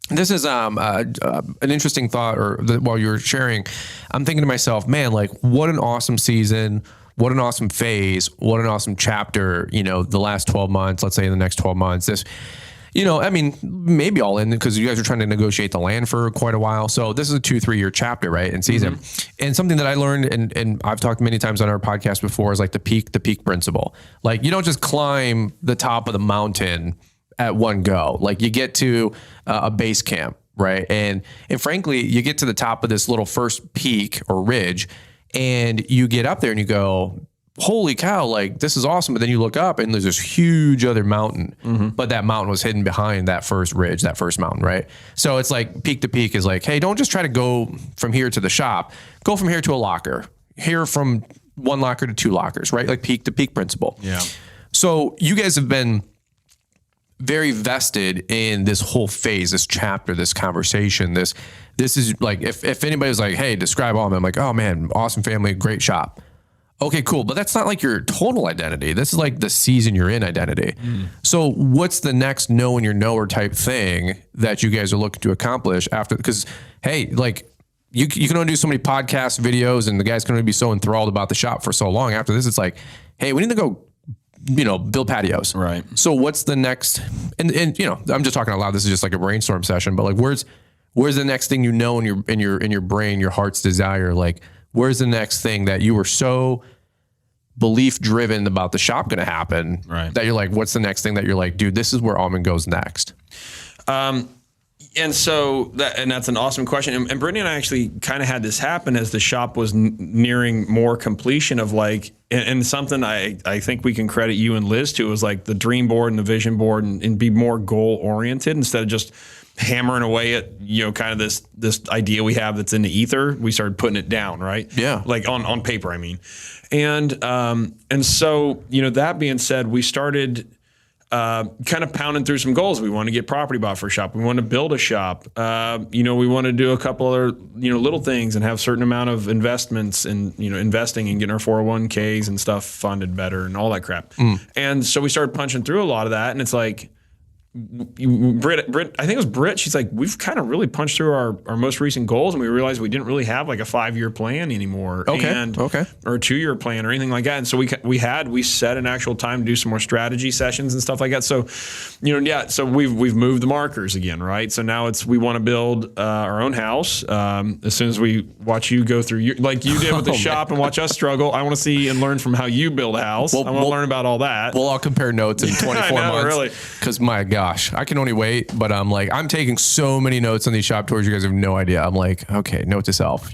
Speaker 5: This is an interesting thought, while you were sharing, I'm thinking to myself, man, like what an awesome season, what an awesome phase, what an awesome chapter, the last 12 months, let's say in the next 12 months, this, I mean, maybe all in, because you guys are trying to negotiate the land for quite a while. So this is a 2-3 year chapter, right? In season. Mm-hmm. And something that I learned, and I've talked many times on our podcast before, is like the peak principle. Like you don't just climb the top of the mountain at one go. Like you get to a base camp, right? And frankly, you get to the top of this little first peak or ridge, and you get up there and you go, holy cow, like this is awesome. But then you look up and there's this huge other mountain, but that mountain was hidden behind that first ridge, that first mountain, right? So it's like peak to peak is like, hey, don't just try to go from here to the shop, go from here to a locker, here from one locker to 2 lockers, right? Like peak to peak principle.
Speaker 4: Yeah.
Speaker 5: So you guys have been very vested in this whole phase, this chapter, this conversation. This is like, if anybody was like, hey, describe Auman, I'm like, oh man, awesome family, great shop. Okay, cool. But that's not like your total identity. This is like the season you're in identity. So what's the next know and your knower type thing that you guys are looking to accomplish after? Because, hey, like you can only do so many podcast videos and the guys can only be so enthralled about the shop for so long. After this, it's like, hey, we need to go, build patios.
Speaker 4: Right.
Speaker 5: So what's the next, and I'm just talking out loud. This is just like a brainstorm session, but like, where's the next thing, in your brain, your heart's desire? Like, where's the next thing that you were so belief driven about the shop going to happen,
Speaker 4: right,
Speaker 5: that you're like, what's the next thing that you're like, dude, this is where Auman goes next?
Speaker 4: And so that's an awesome question. And Brittany and I actually kind of had this happen as the shop was nearing more completion of like, and something I think we can credit you and Liz to was like the dream board and the vision board and be more goal oriented instead of just hammering away at, kind of this idea we have that's in the ether. We started putting it down, right?
Speaker 5: Yeah.
Speaker 4: Like on paper, I mean. And so, that being said, we started kind of pounding through some goals. We want to get property bought for a shop. We want to build a shop. We want to do a couple other, little things and have a certain amount of investments and, investing and getting our 401ks and stuff funded better and all that crap. And so we started punching through a lot of that. And it's like, Britt, I think it was Britt. She's like, we've kind of really punched through our most recent goals, and we realized we didn't really have like a 5-year plan anymore, or a 2-year plan or anything like that. And so we set an actual time to do some more strategy sessions and stuff like that. So, so we've moved the markers again, right? So now we want to build our own house. As soon as we watch you go through like you did with the shop and watch us struggle, I want to see and learn from how you build a house. I want to learn about all that.
Speaker 5: We'll all compare notes in 24 months.
Speaker 4: Really.
Speaker 5: Because my gosh, I can only wait, but I'm taking so many notes on these shop tours. You guys have no idea. I'm like, okay, note to self,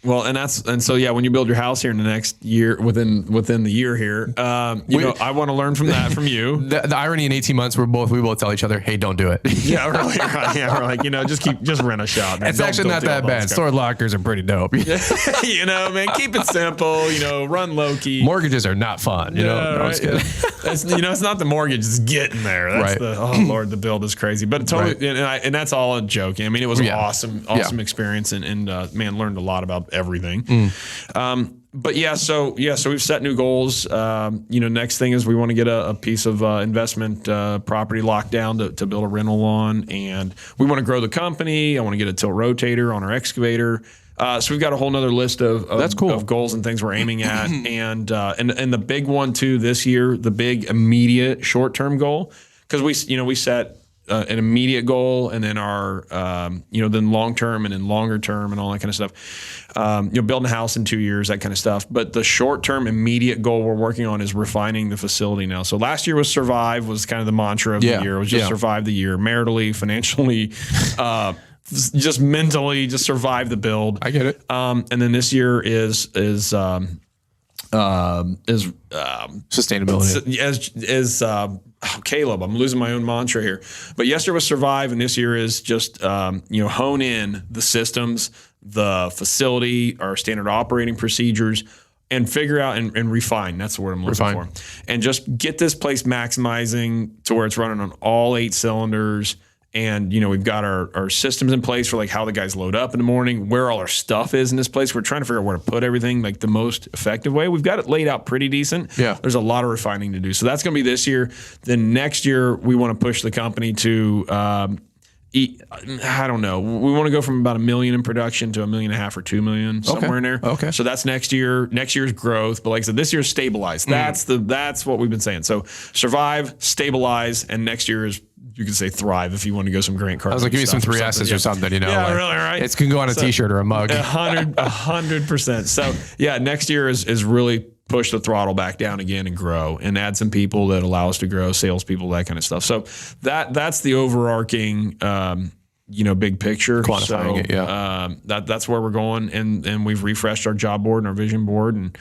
Speaker 4: Well, and so when you build your house here in the next year, within the year here, I want to learn from that from you.
Speaker 5: The irony in 18 months, we both tell each other, hey, don't do it.
Speaker 4: Yeah, really. Right. Yeah, we're like, just rent a shop. Man.
Speaker 5: It's actually not that bad. Stored lockers are pretty dope.
Speaker 4: Man, keep it simple. Run low key.
Speaker 5: Mortgages are not fun. No, I'm just kidding.
Speaker 4: It's not the mortgage; it's getting there. That's
Speaker 5: right.
Speaker 4: Lord, the build is crazy. But totally, and that's all a joke. I mean, it was an awesome experience, and man, learned a lot about everything. So we've set new goals. Next thing is we want to get a piece of investment property locked down to build a rental on, and we want to grow the company. I want to get a tilt rotator on our excavator. So we've got a whole nother list of goals and things we're aiming at, and the big one too this year, the big immediate short term goal, because we set an immediate goal, and then our then long term and then longer term and all that kind of stuff. Building a house in 2 years, that kind of stuff. But the short term immediate goal we're working on is refining the facility now. So last year was survive, was kind of the mantra of the year. It was just survive the year, maritally, financially, just mentally, just survive the build.
Speaker 5: I get it.
Speaker 4: And then this year is
Speaker 5: sustainability.
Speaker 4: Caleb, I'm losing my own mantra here. But yesterday was survive, and this year is just hone in the systems, the facility, our standard operating procedures, and figure out and refine. That's the word I'm looking for. And just get this place maximizing to where it's running on all 8 cylinders. And, we've got our systems in place for like how the guys load up in the morning, where all our stuff is in this place. We're trying to figure out where to put everything like the most effective way. We've got it laid out pretty decent.
Speaker 5: Yeah.
Speaker 4: There's a lot of refining to do. So that's going to be this year. Then next year, we want to push the company to I don't know. We want to go from about $1 million in production to $1.5 million or $2 million, somewhere in there.
Speaker 5: Okay.
Speaker 4: So that's next year. Next year's growth. But like I said, this year's stabilized. That's what we've been saying. So survive, stabilize, and next year is, you can say thrive if you want to go some Grant Cardone.
Speaker 5: I was like, give me some 3 S's or something, Yeah,
Speaker 4: like, really, right?
Speaker 5: It can go on a T-shirt or a mug.
Speaker 4: 100%. So yeah, next year is really push the throttle back down again and grow and add some people that allow us to grow, salespeople, that kind of stuff. So that's the overarching, big picture.
Speaker 5: Quantifying it, yeah.
Speaker 4: That's where we're going. And we've refreshed our job board and our vision board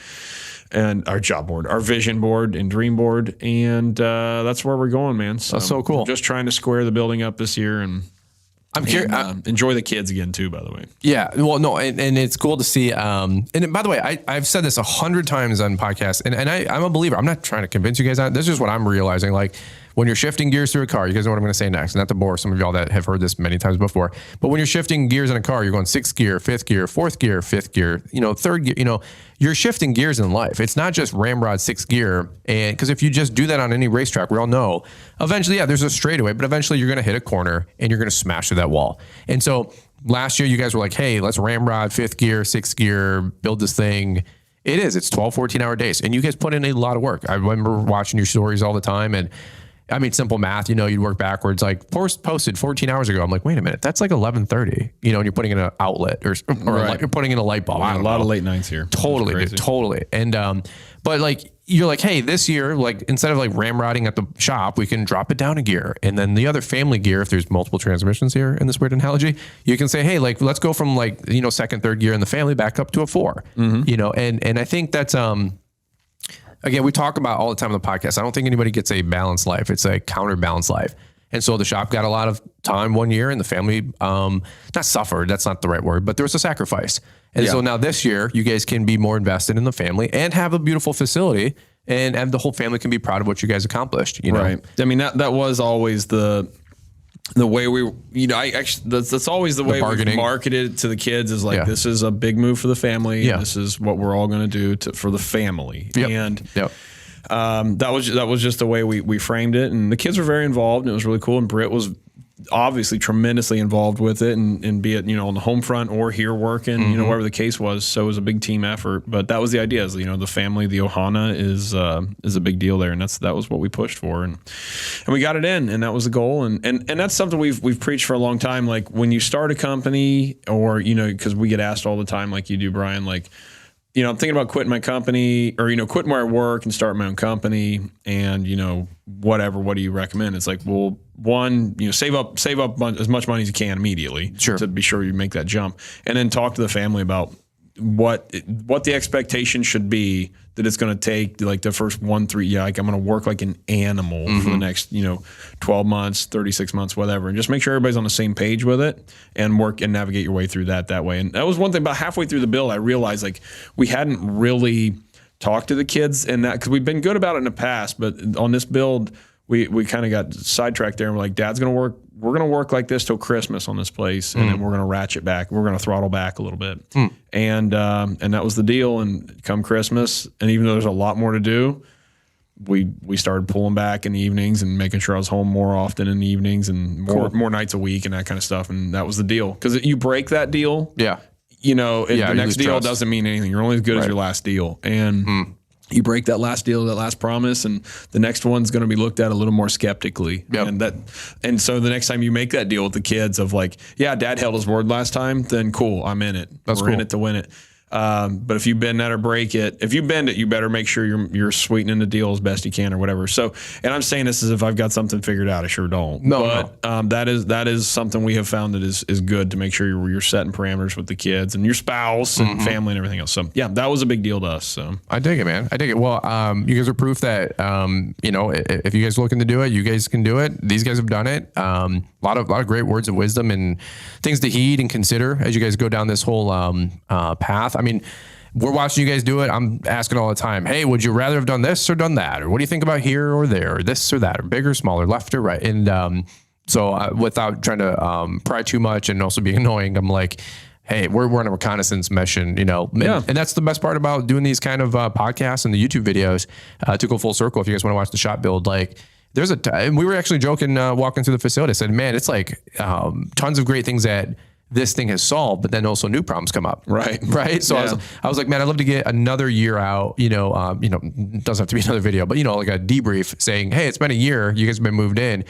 Speaker 4: and our job board, our vision board and dream board. And that's where we're going, man. So
Speaker 5: that's so cool.
Speaker 4: We're just trying to square the building up this year and I'm curious. Enjoy the kids again too, by the way.
Speaker 5: Yeah. Well, no, and it's cool to see. And by the way, I've said this 100 times on podcasts, and I'm a believer. I'm not trying to convince you guys on it. This is what I'm realizing. Like when you're shifting gears through a car, you guys know what I'm going to say next. Not to bore some of y'all that have heard this many times before, but when you're shifting gears in a car, you're going 6th gear, 5th gear, 4th gear, 5th gear, 3rd gear, you're shifting gears in life. It's not just ramrod 6th gear. And because if you just do that on any racetrack, we all know eventually, there's a straightaway, but eventually you're going to hit a corner and you're going to smash through that wall. And so last year you guys were like, hey, let's ramrod 5th gear, 6th gear, build this thing. It's 12, 14 hour days. And you guys put in a lot of work. I remember watching your stories all the time. And I mean, simple math, you'd work backwards, like posted 14 hours ago. I'm like, wait a minute, that's like 11:30, and you're putting in an outlet or right. You're putting in a light bulb.
Speaker 4: A lot of late nights here.
Speaker 5: Totally, dude, totally. And, but like, you're like, hey, this year, like instead of like ramrodding at the shop, we can drop it down a gear. And then the other family gear, if there's multiple transmissions here in this weird analogy, you can say, hey, like, let's go from like, 2nd, 3rd gear in the family back up to a 4, and I think that's, again, we talk about all the time on the podcast. I don't think anybody gets a balanced life. It's a counterbalanced life. And so the shop got a lot of time one year and the family, not suffered, that's not the right word, but there was a sacrifice. And so now this year you guys can be more invested in the family and have a beautiful facility and the whole family can be proud of what you guys accomplished,
Speaker 4: Right. I mean, that was always the way we, that's always the way we marketed it to the kids is like, this is a big move for the family. Yeah. This is what we're all going to do for the family. Yep. And that was just the way we framed it. And the kids were very involved and it was really cool. And Britt was obviously tremendously involved with it and be it, on the home front or here working, whatever the case was. So it was a big team effort, but that was the idea is, the family, the Ohana is a big deal there. And that was what we pushed for. And we got it in and that was the goal. And that's something we've preached for a long time. Like when you start a company or, cause we get asked all the time, like you do, Brian, like, I'm thinking about quitting my company or, quitting where I work and start my own company and, whatever, what do you recommend? It's like, well, one, save up as much money as you can immediately to be sure you make that jump and then talk to the family about what the expectation should be that it's going to take like the first 1-3 like I'm going to work like an animal for the next 12 months 36 months whatever and just make sure everybody's on the same page with it and work and navigate your way through that way. And that was one thing about halfway through the build I realized like we hadn't really talked to the kids and that because we've been good about it in the past but on this build we kind of got sidetracked there and we're like we're going to work like this till Christmas on this place and then we're going to ratchet back. We're going to throttle back a little bit. And that was the deal. And come Christmas, and even though there's a lot more to do, we started pulling back in the evenings and making sure I was home more often in the evenings and more nights a week and that kind of stuff. And that was the deal. Because you break that deal, the next deal doesn't mean anything. You're only as good as your last deal. And you break that last deal, that last promise, and the next one's going to be looked at a little more skeptically.
Speaker 5: Yep.
Speaker 4: And so the next time you make that deal with the kids of like, yeah, dad held his word last time, then cool, I'm in it. We're in it to win it. But if you bend that or break it, if you bend it, you better make sure you're sweetening the deal as best you can or whatever. So, and I'm saying this as if I've got something figured out. I sure don't. That is something we have found that is good to make sure you're setting parameters with the kids and your spouse and family and everything else. So yeah, that was a big deal to us. So
Speaker 5: I dig it, man. I dig it. Well, you guys are proof that if you guys are looking to do it, you guys can do it. These guys have done it. A lot of great words of wisdom and things to heed and consider as you guys go down this whole path. I mean, we're watching you guys do it. I'm asking all the time, hey, would you rather have done this or done that? Or what do you think about here or there, or this or that, or bigger, smaller, left or right? And so without trying to pry too much and also be annoying, I'm like, hey, we're on a reconnaissance mission, and that's the best part about doing these kind of podcasts and the YouTube videos to go full circle. If you guys want to watch the shop build, like there's and we were actually joking walking through the facility. I said, man, it's like tons of great things that this thing has solved, but then also new problems come up. Right. So I was like, man, I'd love to get another year out, it doesn't have to be another video, but like a debrief saying, hey, it's been a year. You guys have been moved in.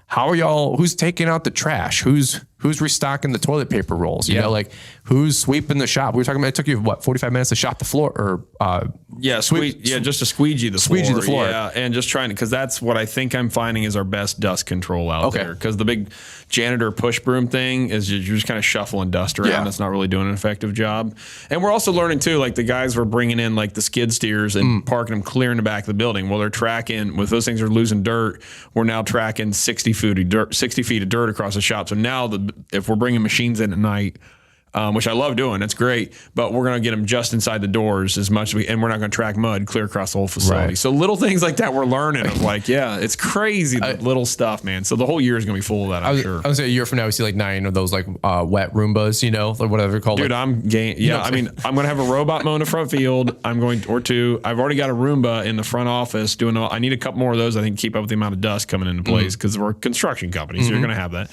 Speaker 5: How are y'all, who's taking out the trash? Who's restocking the toilet paper rolls? You know, like who's sweeping the shop? We were talking about, it took you 45 minutes to shop the floor or,
Speaker 4: just to squeegee the floor. Yeah. And just trying to, cause that's what I think I'm finding is our best dust control out there. Cause the big janitor push broom thing is you're just kind of shuffling dust around. Yeah. That's not really doing an effective job. And we're also learning too, like the guys were bringing in like the skid steers and parking them clear in the back of the building. Well, they're tracking with those things are losing dirt. We're now tracking 60 feet of dirt across the shop. So now if we're bringing machines in at night, which I love doing, it's great, but we're going to get them just inside the doors as much as and we're not going to track mud clear across the whole facility. Right. So little things like that we're learning of like, it's crazy, the little stuff, man. So the whole year is going to be full of that, I'm sure.
Speaker 5: I would say a year from now, we see like 9 of those like wet Roombas, like whatever they're called.
Speaker 4: Dude,
Speaker 5: like,
Speaker 4: I'm game. Yeah, I mean, I'm going to have a robot mowing the front field. I've already got a Roomba in the front office doing I need a couple more of those, I think, to keep up with the amount of dust coming into place because we're a construction company, so you're going to have that.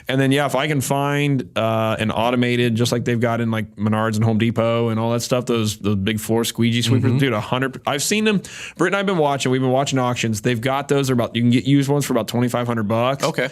Speaker 4: And then, if I can find an automated, just like they've got in like Menards and Home Depot and all that stuff, those big floor squeegee sweepers, dude, 100. I've seen them. Britt and I've been watching. We've been watching auctions. They've got those. You can get used ones for about $2,500. Okay.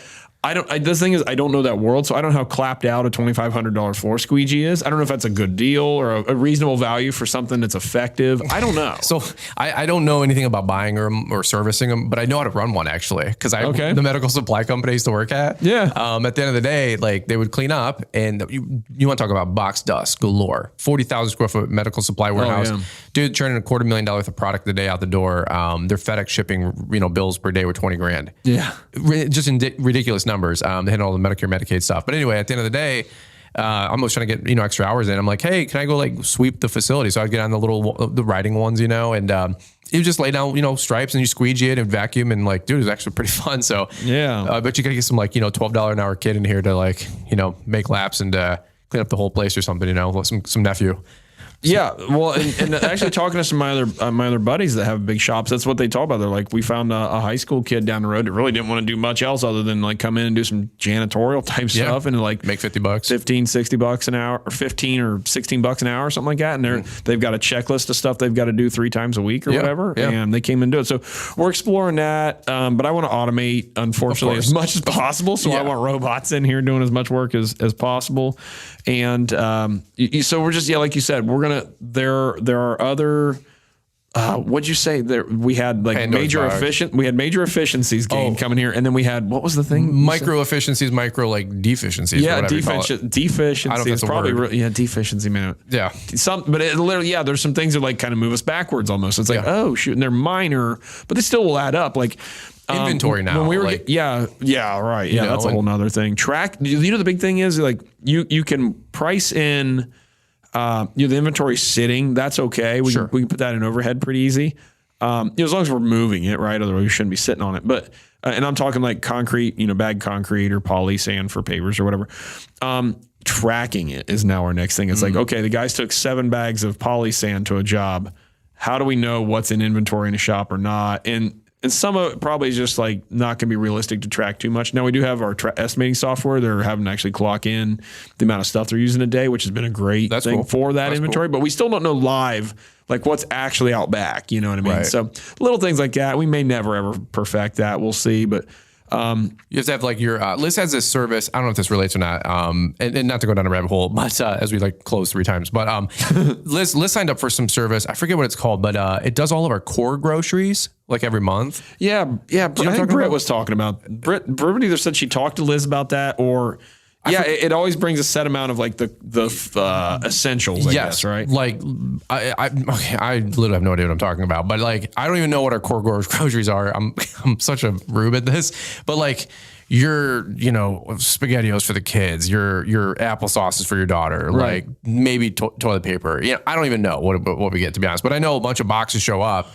Speaker 4: This thing is, I don't know that world, so I don't know how clapped out a $2,500 floor squeegee is. I don't know if that's a good deal or a reasonable value for something that's effective. I don't know.
Speaker 5: So I don't know anything about buying them or servicing them, but I know how to run one actually, because the medical supply company I used to work at. Yeah. At the end of the day, like they would clean up, and you want to talk about box dust galore. 40,000 square foot medical supply warehouse. Dude, churning $250,000 worth of product a day out the door. Their FedEx shipping, bills per day were $20,000. Yeah. Just in ridiculous numbers. They had all the Medicare, Medicaid stuff. But anyway, at the end of the day, I'm always trying to get, extra hours in. I'm like, hey, can I go like sweep the facility? So I'd get on the riding ones, and you just lay down, stripes and you squeegee it and vacuum, and like, dude, it's actually pretty fun. So yeah, I bet you gotta get some like, $12 an hour kid in here to like, make laps and clean up the whole place or something, some nephew.
Speaker 4: Yeah, well, and actually talking to some of my other buddies that have big shops, that's what they talk about. They're like, we found a high school kid down the road that really didn't want to do much else other than like come in and do some janitorial type stuff and like
Speaker 5: make $50,
Speaker 4: $60 an hour, or 15 or $16 an hour or something like that. And they've got a checklist of stuff they've got to do 3 times a week or whatever. Yeah. And they came and do it. So we're exploring that. But I want to automate, unfortunately, as much as possible. So I want robots in here doing as much work as possible. And so we're just, like you said, we're going to, there are other, what'd you say there? We had like major efficiencies gained coming here. And then we had, what was the thing?
Speaker 5: Micro efficiencies, micro like deficiencies.
Speaker 4: Yeah. Deficiency. I don't know if that's probably deficiency, man. Yeah. But it literally, there's some things that like kind of move us backwards almost. It's like, oh shoot. And they're minor, but they still will add up. Like,
Speaker 5: inventory now.
Speaker 4: When we were, right. Yeah, that's a whole nother thing. Track, the big thing is like you can price in the inventory sitting. That's okay. We can put that in overhead pretty easy. As long as we're moving it, right? Otherwise we shouldn't be sitting on it. But and I'm talking like concrete, bag concrete or poly sand for pavers or whatever. Tracking it is now our next thing. It's like, okay, the guys took 7 bags of poly sand to a job. How do we know what's in inventory in a shop or not? And and some of it probably is just like not going to be realistic to track too much. Now we do have our estimating software. They're having to actually clock in the amount of stuff they're using a day, which has been a great thing for that inventory. But we still don't know live like what's actually out back. You know what I mean?
Speaker 5: Right.
Speaker 4: So little things like that. We may never ever perfect that. We'll see, but.
Speaker 5: You have to have like your Liz has this service. I don't know if this relates or not. And not to go down a rabbit hole, but as we like close 3 times. But Liz signed up for some service. I forget what it's called, but it does all of our core groceries like every month.
Speaker 4: Yeah. I think Britt was talking about. Britt either said she talked to Liz about that or. It always brings a set amount of like the essentials, I guess, right?
Speaker 5: Like I literally have no idea what I'm talking about, but like I don't even know what our core groceries are. I'm such a rube at this, but like your SpaghettiOs for the kids, your applesauces for your daughter,
Speaker 4: right.
Speaker 5: like maybe toilet paper. I don't even know what we get, to be honest, but I know a bunch of boxes show up.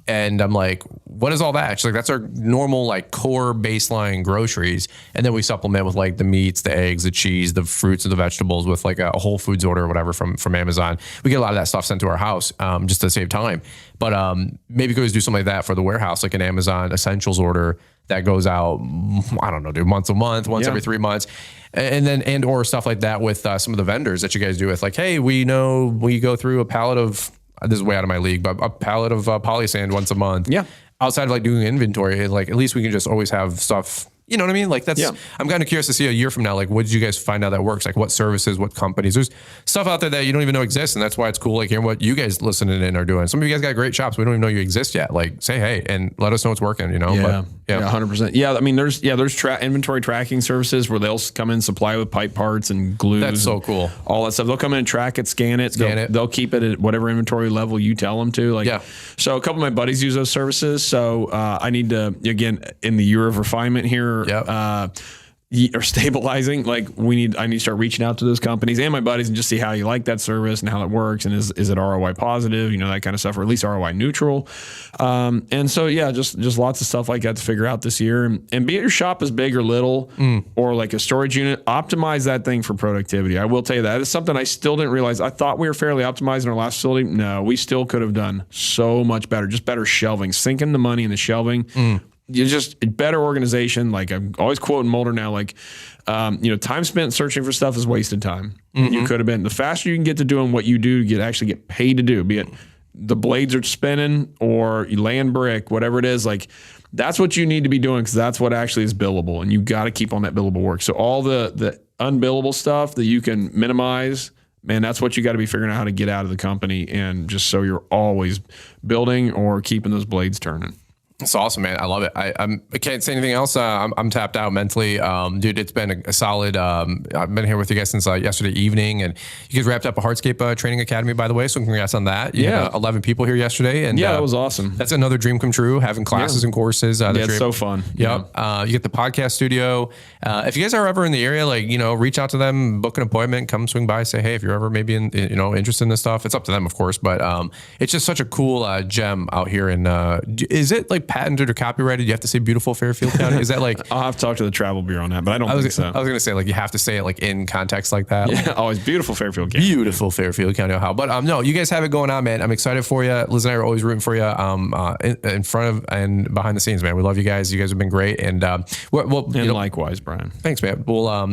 Speaker 5: And I'm like, what is all that? She's like, that's our normal, like, core baseline groceries. And then we supplement with, like, the meats, the eggs, the cheese, the fruits, and the vegetables with, like, a Whole Foods order or whatever from Amazon. We get a lot of that stuff sent to our house just to save time. But maybe go do something like that for the warehouse, like an Amazon Essentials order that goes out, I don't know, dude, once every 3 months. And or stuff like that with some of the vendors that you guys do with, like, hey, we know we go through a pallet of, this is way out of my league, but a pallet of polysand once a month.
Speaker 4: Yeah.
Speaker 5: Outside of like doing inventory, like at least we can just always have stuff. You know what I mean? Like I'm kind of curious to see a year from now, like what did you guys find out that works? Like what services, what companies? There's stuff out there that you don't even know exists. And that's why it's cool, like hearing what you guys listening in are doing. Some of you guys got great shops. We don't even know you exist yet. Like say, hey, and let us know it's working, you know?
Speaker 4: Yeah. 100%. Yeah. I mean, there's inventory tracking services where they'll come in and supply with pipe parts and glues.
Speaker 5: That's so cool.
Speaker 4: All that stuff. They'll come in and track it, scan it. They'll keep it at whatever inventory level you tell them to. So a couple of my buddies use those services. So I need to, again, in the year of refinement here, or stabilizing, like I need to start reaching out to those companies and my buddies and just see how you like that service and how it works and is it ROI positive, that kind of stuff, or at least ROI neutral. And so just lots of stuff like that to figure out this year, and be it your shop is big or little, or like a storage unit, optimize that thing for productivity. I will tell you that it's something I still didn't realize. I thought we were fairly optimized in our last facility. No, we still could have done so much better, just better shelving, sinking the money in the shelving. You just better organization. Like I'm always quoting Mulder now, like, time spent searching for stuff is wasted time. You could have been, the faster you can get to doing what you do, actually get paid to do, be it the blades are spinning or you laying brick, whatever it is, like that's what you need to be doing. Cause that's what actually is billable, and you got to keep on that billable work. So all the unbillable stuff that you can minimize, man, that's what you got to be figuring out how to get out of the company. And just so you're always building or keeping those blades turning.
Speaker 5: It's awesome, man. I love it. I can't say anything else. I'm tapped out mentally. Dude, it's been a solid, I've been here with you guys since yesterday evening, and you guys wrapped up a Hardscape Training Academy, by the way. So congrats on that. You had 11 people here yesterday. And
Speaker 4: that was awesome.
Speaker 5: That's another dream come true, having classes and courses.
Speaker 4: It's so fun.
Speaker 5: Yep. You get the podcast studio. If you guys are ever in the area, like, reach out to them, book an appointment, come swing by, say, hey, if you're ever maybe interested in this stuff, it's up to them, of course. But it's just such a cool gem out here. And is it like patented or copyrighted? You have to say beautiful Fairfield County. Is that like?
Speaker 4: I'll have to talk to the travel bureau on that, but I don't think so.
Speaker 5: I was going to say, like, you have to say it like in context like that.
Speaker 4: Yeah, always beautiful Fairfield County.
Speaker 5: Beautiful Fairfield County, Ohio. But no, you guys have it going on, man. I'm excited for you. Liz and I are always rooting for you in front of and behind the scenes, man. We love you guys. You guys have been great. And
Speaker 4: likewise, Brian.
Speaker 5: Thanks, man. Well,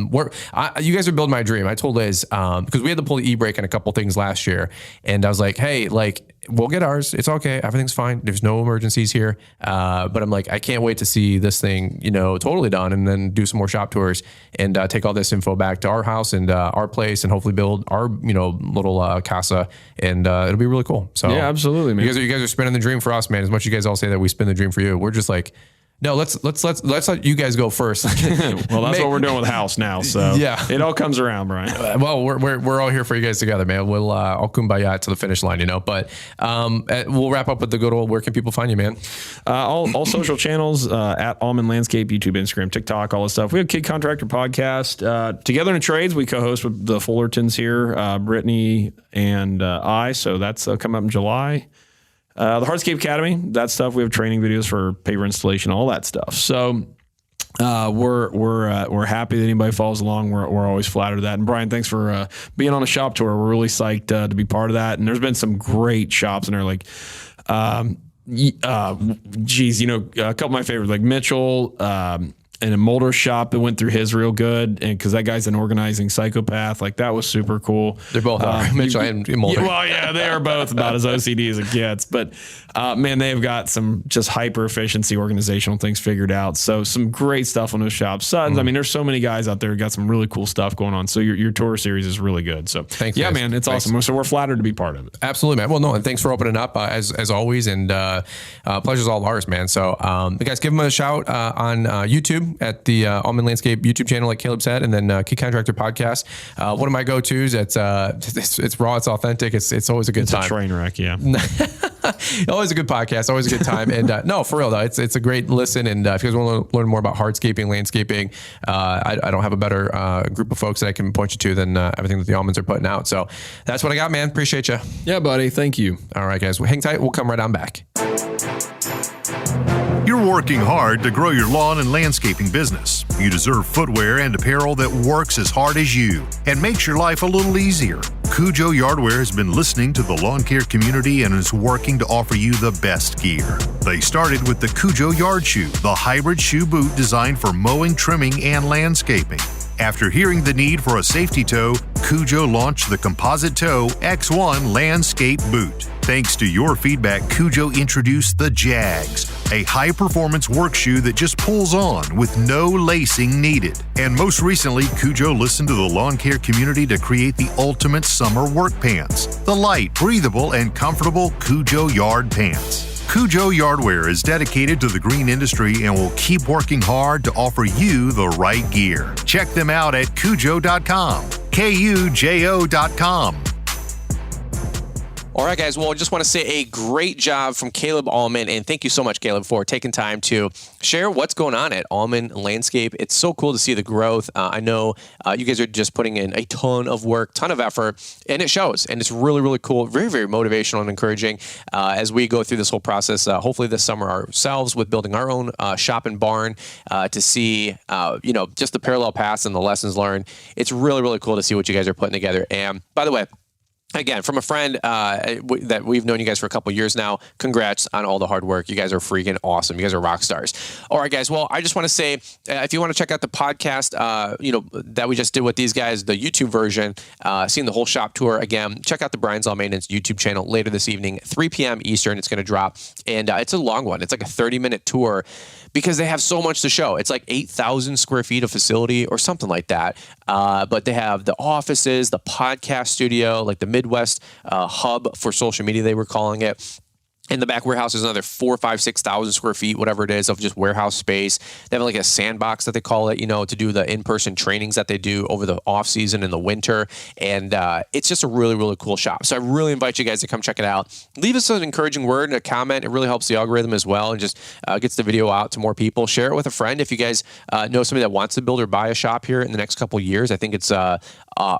Speaker 5: you guys are building my dream. I told Liz, because we had to pull the e-brake on a couple things last year, and I was like, hey, like, we'll get ours. It's okay. Everything's fine. There's no emergencies here. But I'm like, I can't wait to see this thing, totally done, and then do some more shop tours and take all this info back to our house and our place, and hopefully build our, little casa, and it'll be really cool. So
Speaker 4: yeah, absolutely, man.
Speaker 5: You guys are spinning the dream for us, man. As much as you guys all say that we spin the dream for you, we're just like, no, let's let you guys go first.
Speaker 4: Well, that's what we're doing with the house now. So
Speaker 5: yeah,
Speaker 4: it all comes around, Brian.
Speaker 5: Well, we're all here for you guys together, man. We'll all kumbaya to the finish line, But we'll wrap up with the good old. Where can people find you, man?
Speaker 4: All social channels at Auman Landscape, YouTube, Instagram, TikTok, all this stuff. We have Kid Contractor Podcast. Together in the Trades, we co-host with the Fullertons here, Brittany and I. So that's coming up in July. The Hardscape Academy, that stuff. We have training videos for paver installation, all that stuff. So we're happy that anybody follows along. We're always flattered that. And Brian, thanks for being on a shop tour. We're really psyched to be part of that. And there's been some great shops in there, like Geez, a couple of my favorites, like Mitchell, and a Mulder shop that went through his real good. And cause that guy's an organizing psychopath. Like that was super cool.
Speaker 5: They're both Mitchell and Mulder.
Speaker 4: Well, yeah, they are both about as OCD as it gets, but man, they've got some just hyper efficiency organizational things figured out. So some great stuff on those shops. Sons, I mean, there's so many guys out there who got some really cool stuff going on. So your tour series is really good. So
Speaker 5: thanks,
Speaker 4: yeah,
Speaker 5: guys.
Speaker 4: man, it's awesome. So we're flattered to be part of it.
Speaker 5: Absolutely, man. Well, no, and thanks for opening up as always. And pleasure's all ours, man. So guys, give them a shout on YouTube at the Auman Landscape YouTube channel, like Caleb said, and then Key Contractor Podcast. One of my go-tos. It's raw, it's authentic. It's always a good time.
Speaker 4: It's a train wreck, yeah.
Speaker 5: Always a good podcast, always a good time. And no, for real though, it's a great listen. And if you guys want to learn more about hardscaping, landscaping, I don't have a better group of folks that I can point you to than everything that the Almonds are putting out. So that's what I got, man. Appreciate you.
Speaker 4: Yeah, buddy. Thank you.
Speaker 5: All right, guys. Well, hang tight. We'll come right on back.
Speaker 2: You're working hard to grow your lawn and landscaping business. You deserve footwear and apparel that works as hard as you and makes your life a little easier. Cujo Yardware has been listening to the lawn care community and is working to offer you the best gear. They started with the Cujo Yard Shoe, the hybrid shoe boot designed for mowing, trimming, and landscaping. After hearing the need for a safety toe, Cujo launched the Composite Toe X1 Landscape Boot. Thanks to your feedback, Cujo introduced the Jags, a high-performance work shoe that just pulls on with no lacing needed. And most recently, Cujo listened to the lawn care community to create the ultimate summer work pants, the light, breathable, and comfortable Cujo Yard Pants. Cujo Yardware is dedicated to the green industry and will keep working hard to offer you the right gear. Check them out at Cujo.com, Kujo.com.
Speaker 3: All right, guys. Well, I just want to say a great job from Caleb Auman, and thank you so much, Caleb, for taking time to share what's going on at Auman Landscape. It's so cool to see the growth. I know you guys are just putting in a ton of work, ton of effort, and it shows. And it's really, really cool, very, very motivational and encouraging as we go through this whole process. Hopefully this summer ourselves with building our own shop and barn to see, just the parallel paths and the lessons learned. It's really, really cool to see what you guys are putting together. And by the way, again, from a friend that we've known you guys for a couple years now, congrats on all the hard work. You guys are freaking awesome. You guys are rock stars. All right, guys. Well, I just want to say, if you want to check out the podcast, that we just did with these guys, the YouTube version, seeing the whole shop tour again, check out the Brian's Lawn Maintenance YouTube channel later this evening, 3 p.m. Eastern. It's going to drop. And it's a long one. It's like a 30-minute tour because they have so much to show. It's like 8,000 square feet of facility or something like that. But they have the offices, the podcast studio, like the Midwest hub for social media, they were calling it. In the back warehouse is another 4,000, 5,000, 6,000 square feet, whatever it is, of just warehouse space. They have like a sandbox that they call it, to do the in-person trainings that they do over the off season in the winter. And it's just a really, really cool shop. So I really invite you guys to come check it out. Leave us an encouraging word and a comment. It really helps the algorithm as well and just gets the video out to more people. Share it with a friend. If you guys know somebody that wants to build or buy a shop here in the next couple of years, I think it's a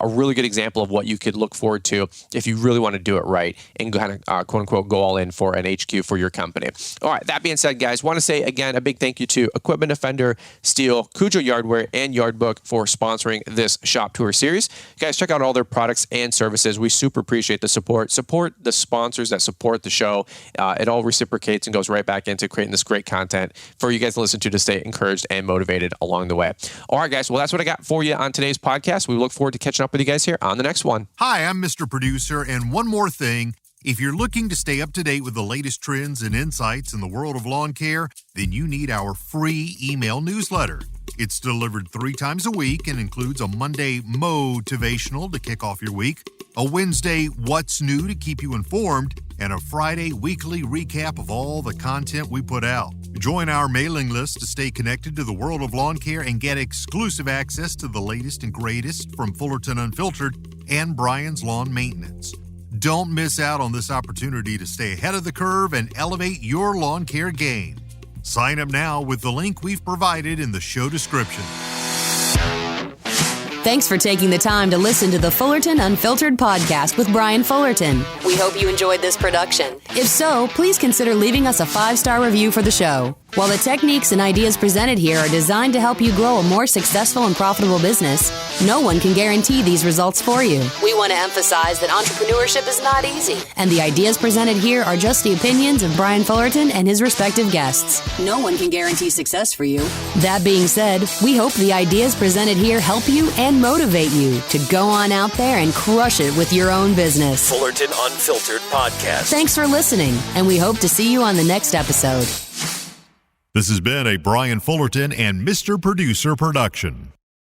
Speaker 3: really good example of what you could look forward to if you really want to do it right and kind of quote unquote go all in for an HQ for your company. All right, that being said, guys, want to say again a big thank you to Equipment Defender, Steel, Cujo Yardware, and Yardbook for sponsoring this shop tour series. Guys, check out all their products and services. We super appreciate the support. Support the sponsors that support the show. It all reciprocates and goes right back into creating this great content for you guys to listen to stay encouraged and motivated along the way. All right, guys, well, that's what I got for you on today's podcast. We look forward to catching up with you guys here on the next one.
Speaker 2: Hi, I'm Mr. Producer, and one more thing. If you're looking to stay up to date with the latest trends and insights in the world of lawn care, then you need our free email newsletter. It's delivered 3 times a week and includes a Monday motivational to kick off your week, a Wednesday what's new to keep you informed, and a Friday weekly recap of all the content we put out. Join our mailing list to stay connected to the world of lawn care and get exclusive access to the latest and greatest from Fullerton Unfiltered and Brian's Lawn Maintenance. Don't miss out on this opportunity to stay ahead of the curve and elevate your lawn care game. Sign up now with the link we've provided in the show description.
Speaker 6: Thanks for taking the time to listen to the Fullerton Unfiltered podcast with Brian Fullerton. We hope you enjoyed this production. If so, please consider leaving us a 5-star review for the show. While the techniques and ideas presented here are designed to help you grow a more successful and profitable business, no one can guarantee these results for you. We want to emphasize that entrepreneurship is not easy, and the ideas presented here are just the opinions of Brian Fullerton and his respective guests. No one can guarantee success for you. That being said, we hope the ideas presented here help you and motivate you to go on out there and crush it with your own business.
Speaker 1: Fullerton Unfiltered Podcast.
Speaker 6: Thanks for listening, and we hope to see you on the next episode.
Speaker 2: This has been a Brian Fullerton and Mr. Producer production.